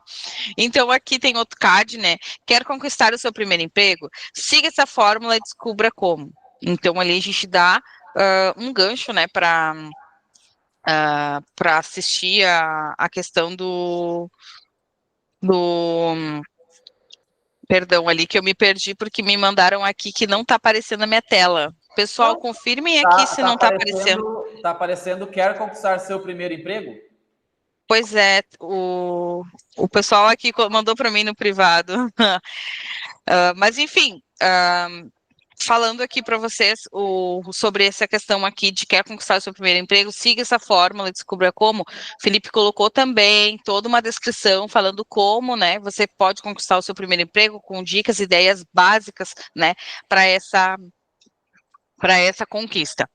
Então, aqui tem outro card, né? Quer conquistar o seu primeiro emprego? Siga essa fórmula e descubra como. Então, ali a gente dá um gancho, né, para assistir a questão do perdão, ali que eu me perdi porque me mandaram aqui que não está aparecendo na minha tela. Pessoal, confirmem aqui se não está aparecendo. Está aparecendo, quer conquistar seu primeiro emprego? Pois é, o pessoal aqui mandou para mim no privado. Mas, enfim, falando aqui para vocês sobre essa questão aqui de quer conquistar o seu primeiro emprego, siga essa fórmula, descubra como. Felipe colocou também toda uma descrição falando como, né, você pode conquistar o seu primeiro emprego com dicas, ideias básicas, né, para essa conquista.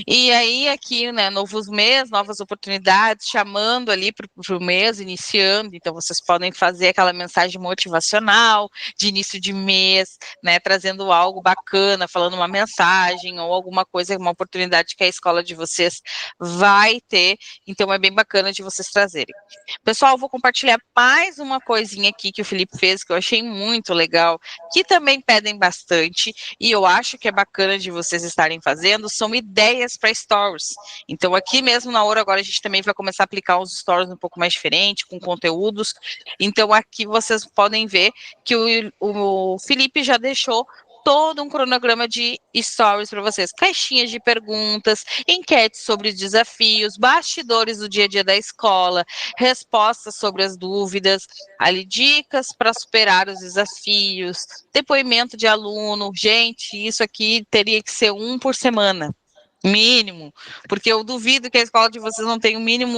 E aí aqui, né, novos meses, novas oportunidades, chamando ali para o mês, iniciando, então vocês podem fazer aquela mensagem motivacional de início de mês, né, trazendo algo bacana, falando uma mensagem ou alguma coisa, uma oportunidade que a escola de vocês vai ter, então é bem bacana de vocês trazerem. Pessoal, vou compartilhar mais uma coisinha aqui que o Felipe fez, que eu achei muito legal, que também pedem bastante, e eu acho que é bacana de vocês estarem fazendo são ideias para stories. Então, aqui mesmo na Ouro, agora a gente também vai começar a aplicar os stories um pouco mais diferente, com conteúdos. Então, aqui vocês podem ver que o Felipe já deixou todo um cronograma de stories para vocês, caixinhas de perguntas, enquetes sobre desafios, bastidores do dia a dia da escola, respostas sobre as dúvidas, ali dicas para superar os desafios, depoimento de aluno. Gente, isso aqui teria que ser um por semana. Mínimo, porque eu duvido que a escola de vocês não tenha o mínimo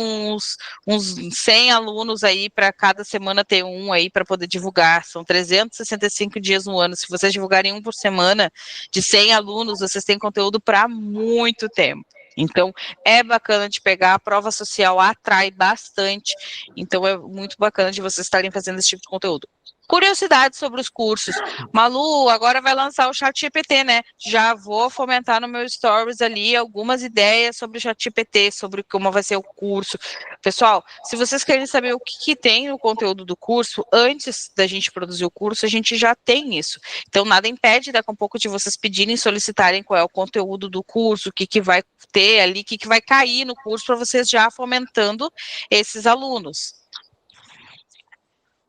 uns 100 alunos aí para cada semana ter um aí para poder divulgar. São 365 dias no ano. Se vocês divulgarem um por semana de 100 alunos, vocês têm conteúdo para muito tempo. Então, é bacana de pegar, a prova social atrai bastante, então é muito bacana de vocês estarem fazendo esse tipo de conteúdo. Curiosidades sobre os cursos. Malu, agora vai lançar o ChatGPT, né? Já vou fomentar no meu stories ali algumas ideias sobre o ChatGPT, sobre como vai ser o curso. Pessoal, se vocês querem saber o que tem no conteúdo do curso, antes da gente produzir o curso, a gente já tem isso. Então, nada impede daqui a um pouco de vocês pedirem, solicitarem qual é o conteúdo do curso, o que vai ter ali, o que vai cair no curso, para vocês já fomentando esses alunos.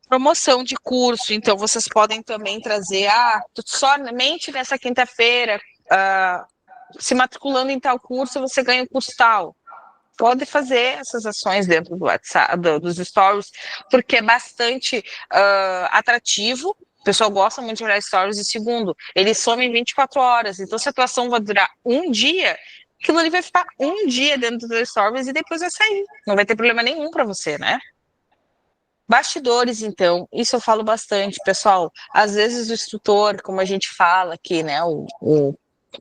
Promoção de curso, então vocês podem também trazer, somente nessa quinta-feira, se matriculando em tal curso, você ganha o curso tal. Pode fazer essas ações dentro do WhatsApp, dos stories, porque é bastante atrativo. O pessoal gosta muito de olhar stories. E segundo, eles somem 24 horas, então se a atuação vai durar um dia, aquilo ali vai ficar um dia dentro dos stories e depois vai sair. Não vai ter problema nenhum para você, né? Bastidores, então, isso eu falo bastante, pessoal. Às vezes o instrutor, como a gente fala aqui, né, o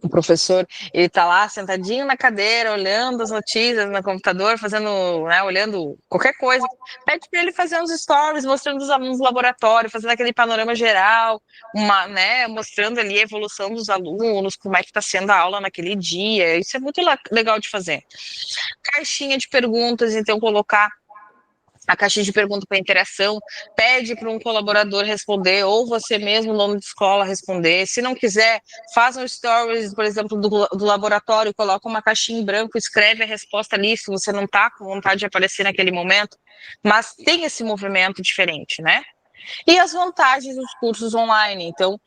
professor, ele tá lá sentadinho na cadeira, olhando as notícias no computador, fazendo, né, olhando qualquer coisa. Pede para ele fazer uns stories, mostrando os alunos no laboratório, fazendo aquele panorama geral, né, mostrando ali a evolução dos alunos, como é que está sendo a aula naquele dia. Isso é muito legal de fazer. Caixinha de perguntas, então, colocar a caixinha de pergunta para interação, pede para um colaborador responder, ou você mesmo, dono de escola, responder. Se não quiser, faz um stories, por exemplo, do laboratório, coloca uma caixinha em branco, escreve a resposta ali, se você não está com vontade de aparecer naquele momento, mas tem esse movimento diferente, né? E as vantagens dos cursos online, então,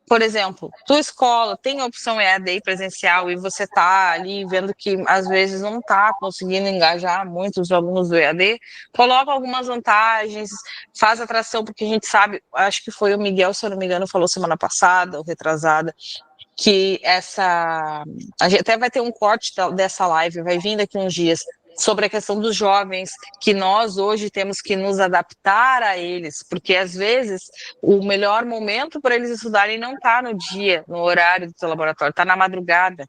por exemplo, tua escola tem a opção EAD e presencial e você está ali vendo que às vezes não está conseguindo engajar muitos alunos do EAD, coloca algumas vantagens, faz atração, porque a gente sabe, acho que foi o Miguel, se eu não me engano, falou semana passada ou retrasada, que a gente até vai ter um corte dessa live, vai vir daqui uns dias, sobre a questão dos jovens, que nós hoje temos que nos adaptar a eles, porque às vezes o melhor momento para eles estudarem não está no dia, no horário do seu laboratório, está na madrugada,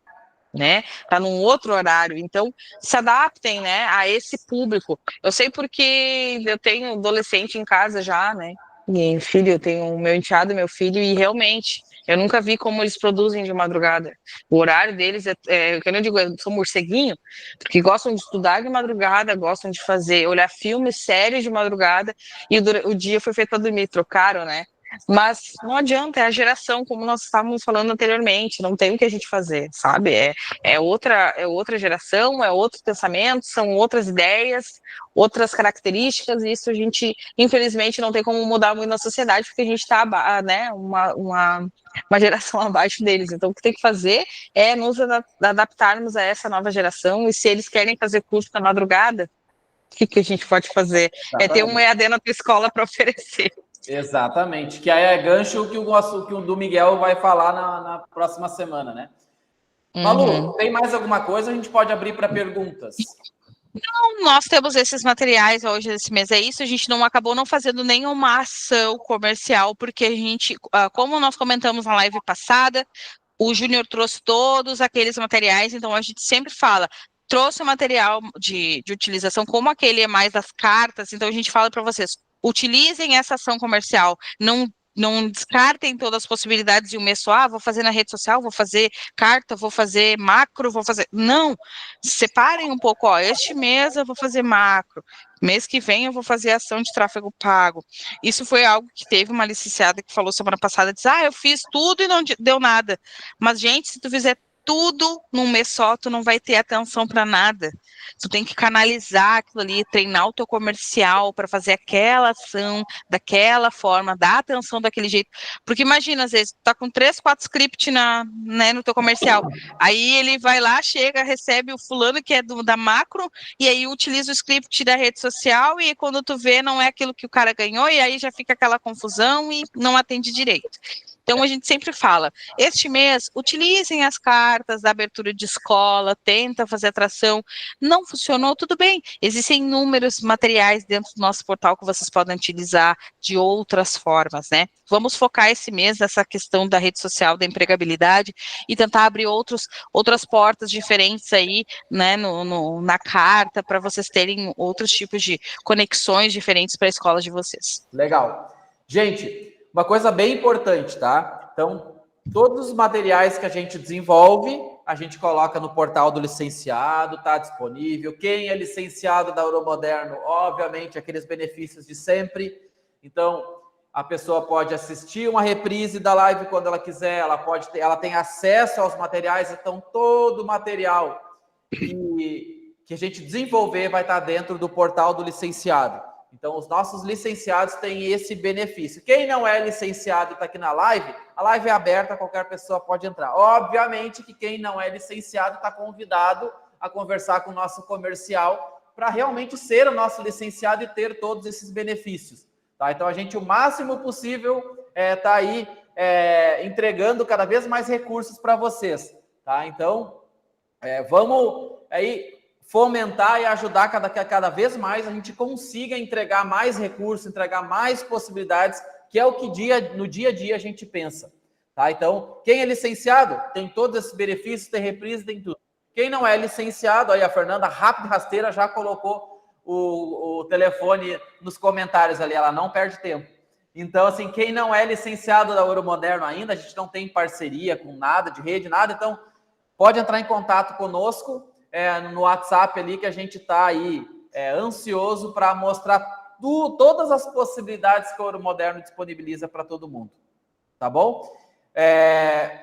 né? Está num outro horário, então se adaptem, né, a esse público. Eu sei porque eu tenho adolescente em casa já, né? E filho, eu tenho o meu enteado, meu filho, e realmente eu nunca vi como eles produzem de madrugada. O horário deles que eu digo, são morceguinho, porque gostam de estudar de madrugada, gostam de olhar filmes, séries de madrugada, e o dia foi feito para dormir, trocaram, né? Mas não adianta, é a geração, como nós estávamos falando anteriormente, não tem o que a gente fazer, sabe? É outra geração, é outro pensamento, são outras ideias, outras características, e isso a gente, infelizmente, não tem como mudar muito na sociedade, porque a gente está, né, uma geração abaixo deles. Então, o que tem que fazer é nos adaptarmos a essa nova geração, e se eles querem fazer curso na madrugada, o que a gente pode fazer? Exatamente. É ter um EAD na tua escola para oferecer. Exatamente, que aí é gancho que o do Miguel vai falar na próxima semana, né? Malu, tem mais alguma coisa? A gente pode abrir para perguntas. Não, nós temos esses materiais hoje, esse mês é isso, a gente acabou não fazendo nenhuma ação comercial, porque a gente, como nós comentamos na live passada, o Júnior trouxe todos aqueles materiais, então a gente sempre fala, trouxe o material de utilização, como aquele é mais das cartas, então a gente fala para vocês, utilizem essa ação comercial, não descartem todas as possibilidades de um mês só, vou fazer na rede social, vou fazer carta, vou fazer macro, vou fazer... Não, separem um pouco, este mês eu vou fazer macro, mês que vem eu vou fazer ação de tráfego pago. Isso foi algo que teve uma licenciada que falou semana passada, disse, eu fiz tudo e não deu nada. Mas, gente, se tu fizer tudo num mês só, tu não vai ter atenção para nada. Tu tem que canalizar aquilo ali, treinar o teu comercial para fazer aquela ação daquela forma, dar atenção daquele jeito. Porque imagina, às vezes, tu tá com 3, 4 scripts no teu comercial. Aí ele vai lá, chega, recebe o fulano que é da macro, e aí utiliza o script da rede social, e quando tu vê, não é aquilo que o cara ganhou, e aí já fica aquela confusão e não atende direito. Então, a gente sempre fala, este mês, utilizem as cartas da abertura de escola, tenta fazer atração. Não funcionou, tudo bem. Existem inúmeros materiais dentro do nosso portal que vocês podem utilizar de outras formas, né? Vamos focar esse mês nessa questão da rede social, da empregabilidade, e tentar abrir outras portas diferentes aí, né, na carta, para vocês terem outros tipos de conexões diferentes para a escola de vocês. Legal. Gente, uma coisa bem importante, tá? Então, todos os materiais que a gente desenvolve, a gente coloca no portal do licenciado, está disponível. Quem é licenciado da Euromoderno, obviamente, aqueles benefícios de sempre. Então, a pessoa pode assistir uma reprise da live quando ela quiser, ela tem acesso aos materiais, então todo o material que a gente desenvolver vai estar dentro do portal do licenciado. Então, os nossos licenciados têm esse benefício. Quem não é licenciado e está aqui na live, a live é aberta, qualquer pessoa pode entrar. Obviamente que quem não é licenciado está convidado a conversar com o nosso comercial para realmente ser o nosso licenciado e ter todos esses benefícios. Tá? Então, a gente, o máximo possível, está aí entregando cada vez mais recursos para vocês. Tá? Então, vamos aí fomentar e ajudar cada vez mais a gente consiga entregar mais recursos, entregar mais possibilidades, que é o que no dia a dia a gente pensa. Tá? Então, quem é licenciado tem todos esses benefícios, tem reprise, tem tudo. Quem não é licenciado, aí a Fernanda, rápido rasteira, já colocou o telefone nos comentários ali, ela não perde tempo. Então, assim, quem não é licenciado da Euromoderno ainda, a gente não tem parceria com nada, de rede, nada, então pode entrar em contato conosco, no WhatsApp ali, que a gente está aí ansioso para mostrar todas as possibilidades que o Euromoderno disponibiliza para todo mundo. Tá bom?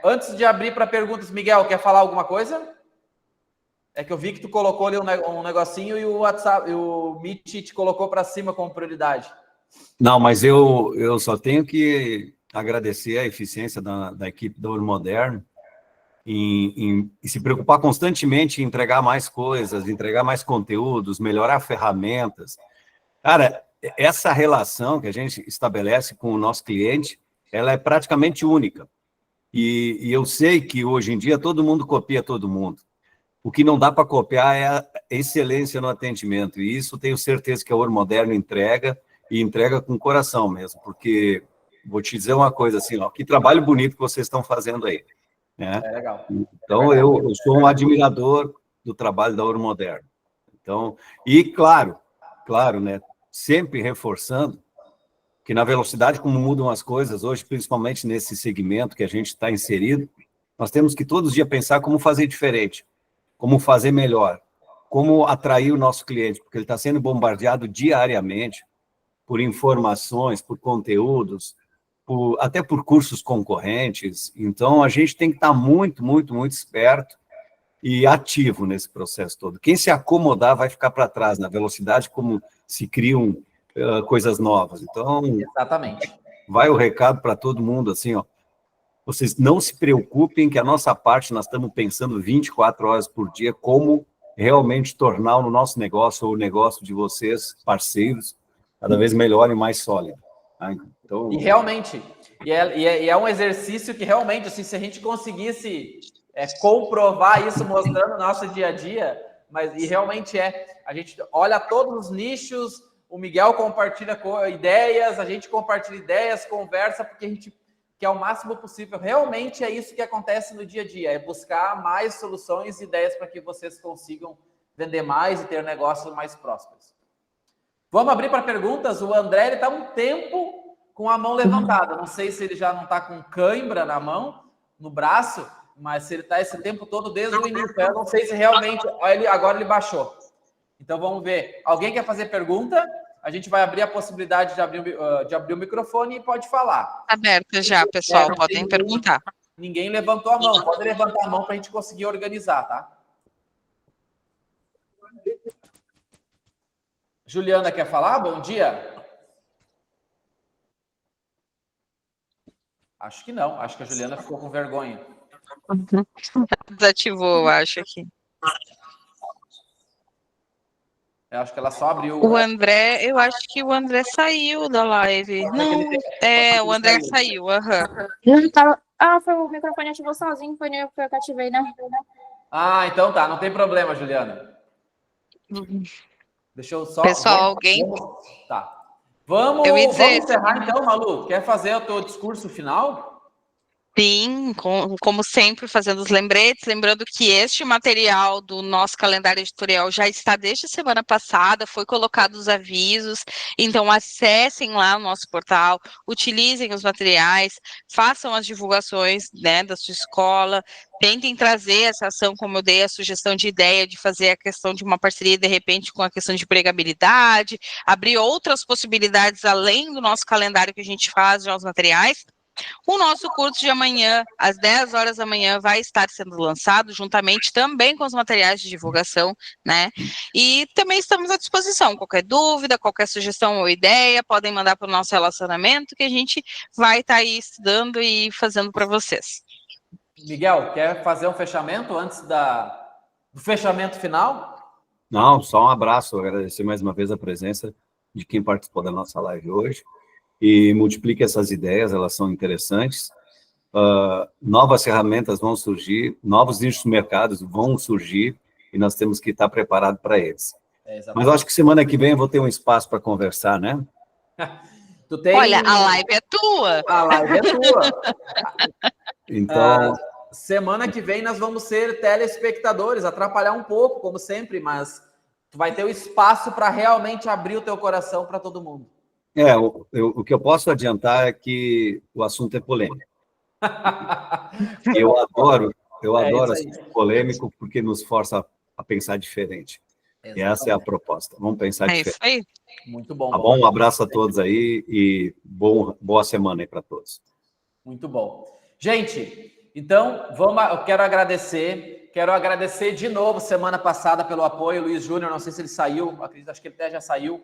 Antes de abrir para perguntas, Miguel, quer falar alguma coisa? É que eu vi que tu colocou ali um negocinho e o WhatsApp, o Meet te colocou para cima como prioridade. Não, mas eu só tenho que agradecer a eficiência da equipe do Euromoderno em se preocupar constantemente em entregar mais coisas, entregar mais conteúdos, melhorar ferramentas. Cara, essa relação que a gente estabelece com o nosso cliente, ela é praticamente única. E eu sei que hoje em dia todo mundo copia todo mundo. O que não dá para copiar é a excelência no atendimento. E isso tenho certeza que a Euromoderno entrega, e entrega com coração mesmo. Porque, vou te dizer uma coisa assim, ó, que trabalho bonito que vocês estão fazendo aí. Né? Legal. Então, eu sou um admirador do trabalho da Euromoderno. Então, e claro, né, sempre reforçando que na velocidade como mudam as coisas hoje, principalmente nesse segmento que a gente está inserido, nós temos que todos os dias pensar como fazer diferente, como fazer melhor, como atrair o nosso cliente, porque ele está sendo bombardeado diariamente por informações, por conteúdos, até por cursos concorrentes. Então, a gente tem que estar muito, muito, muito esperto e ativo nesse processo todo. Quem se acomodar vai ficar para trás na velocidade como se criam coisas novas. Então, exatamente. Vai o recado para todo mundo, assim, ó, vocês não se preocupem que a nossa parte, nós estamos pensando 24 horas por dia como realmente tornar o nosso negócio, ou o negócio de vocês, parceiros, cada vez melhor e mais sólido. Então, e realmente, é um exercício que realmente, assim, se a gente conseguisse comprovar isso, mostrando o nosso dia a dia, e realmente a gente olha todos os nichos, o Miguel compartilha ideias, a gente compartilha ideias, conversa, porque a gente quer o máximo possível. Realmente é isso que acontece no dia a dia, é buscar mais soluções e ideias para que vocês consigam vender mais e ter negócios mais prósperos. Vamos abrir para perguntas. O André está um tempo com a mão levantada. Não sei se ele já não está com cãibra na mão, no braço, mas se ele está esse tempo todo desde o início. Eu não sei se realmente... Agora ele baixou. Então vamos ver. Alguém quer fazer pergunta? A gente vai abrir a possibilidade de abrir o microfone e pode falar. Aberta já, pessoal. Podem perguntar. Ninguém levantou a mão. Pode levantar a mão para a gente conseguir organizar, tá? Juliana quer falar? Bom dia. Acho que não. Acho que a Juliana ficou com vergonha. Desativou, eu acho aqui. Eu acho que ela só abriu. O André, eu acho que o André saiu da live. Não, o André saiu, aham. Não tava... Ah, foi o microfone ativou sozinho, foi eu que ativei, né? Ah, então tá, não tem problema, Juliana. Deixa eu só... Pessoal, alguém... Tá. Vamos encerrar então, Malu. Quer fazer o teu discurso final? Sim, como sempre, fazendo os lembretes, lembrando que este material do nosso calendário editorial já está desde a semana passada, foi colocado os avisos, então acessem lá o nosso portal, utilizem os materiais, façam as divulgações, né, da sua escola, tentem trazer essa ação, como eu dei a sugestão de ideia, de fazer a questão de uma parceria, de repente, com a questão de empregabilidade, abrir outras possibilidades além do nosso calendário que a gente faz já os materiais. O nosso curso de amanhã, às 10 horas da manhã, vai estar sendo lançado, juntamente também com os materiais de divulgação, né? E também estamos à disposição. Qualquer dúvida, qualquer sugestão ou ideia, podem mandar para o nosso relacionamento, que a gente vai estar aí estudando e fazendo para vocês. Miguel, quer fazer um fechamento antes do fechamento final? Não, só um abraço, agradecer mais uma vez a presença de quem participou da nossa live hoje. E multiplique essas ideias, elas são interessantes. Novas ferramentas vão surgir, novos nichos de mercados vão surgir, e nós temos que estar preparados para eles. Mas eu acho que semana que vem eu vou ter um espaço para conversar, né? Olha, a live é tua! A live é tua! Então... semana que vem nós vamos ser telespectadores, atrapalhar um pouco, como sempre, mas tu vai ter o espaço para realmente abrir o teu coração para todo mundo. O que eu posso adiantar é que o assunto é polêmico. Eu adoro assunto polêmico porque nos força a pensar diferente. Exatamente. E essa é a proposta. Vamos pensar diferente. Isso aí. Muito bom. Tá bom? Um abraço a todos aí e boa semana aí para todos. Muito bom. Gente, então, eu quero agradecer de novo semana passada pelo apoio, Luiz Júnior, não sei se ele saiu, acho que ele até já saiu.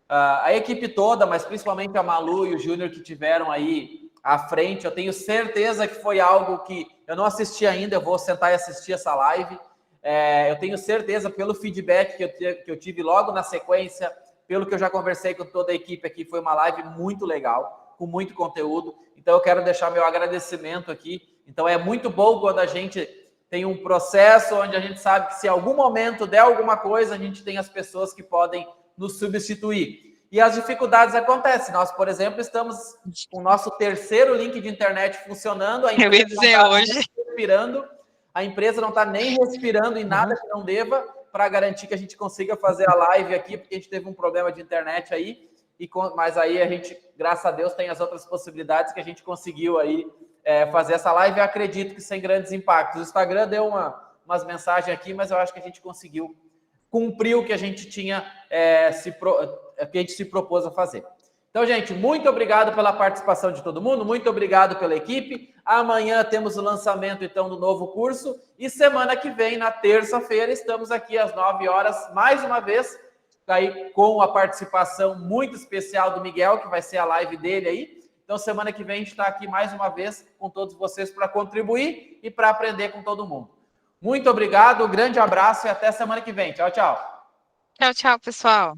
A equipe toda, mas principalmente a Malu e o Júnior que tiveram aí à frente, eu tenho certeza que foi algo que eu não assisti ainda, eu vou sentar e assistir essa live. Eu tenho certeza, pelo feedback que eu tive logo na sequência, pelo que eu já conversei com toda a equipe aqui, foi uma live muito legal, com muito conteúdo. Então eu quero deixar meu agradecimento aqui. Então é muito bom quando a gente tem um processo onde a gente sabe que se em algum momento der alguma coisa, a gente tem as pessoas que podem nos substituir. E as dificuldades acontecem. Nós, por exemplo, estamos com o nosso terceiro link de internet funcionando. A empresa não está hoje respirando. A empresa não está nem respirando em nada que não deva para garantir que a gente consiga fazer a live aqui, porque a gente teve um problema de internet aí. Mas aí a gente, graças a Deus, tem as outras possibilidades que a gente conseguiu aí fazer essa live. Eu acredito que sem grandes impactos. O Instagram deu umas mensagens aqui, mas eu acho que a gente conseguiu cumprir o que a gente tinha que a gente se propôs a fazer. Então, gente, muito obrigado pela participação de todo mundo, muito obrigado pela equipe. Amanhã temos o lançamento, então, do novo curso, e semana que vem, na terça-feira, estamos aqui às 9 horas, mais uma vez, aí com a participação muito especial do Miguel, que vai ser a live dele aí. Então, semana que vem, a gente está aqui mais uma vez com todos vocês para contribuir e para aprender com todo mundo. Muito obrigado, um grande abraço e até semana que vem. Tchau, tchau. Tchau, tchau, pessoal.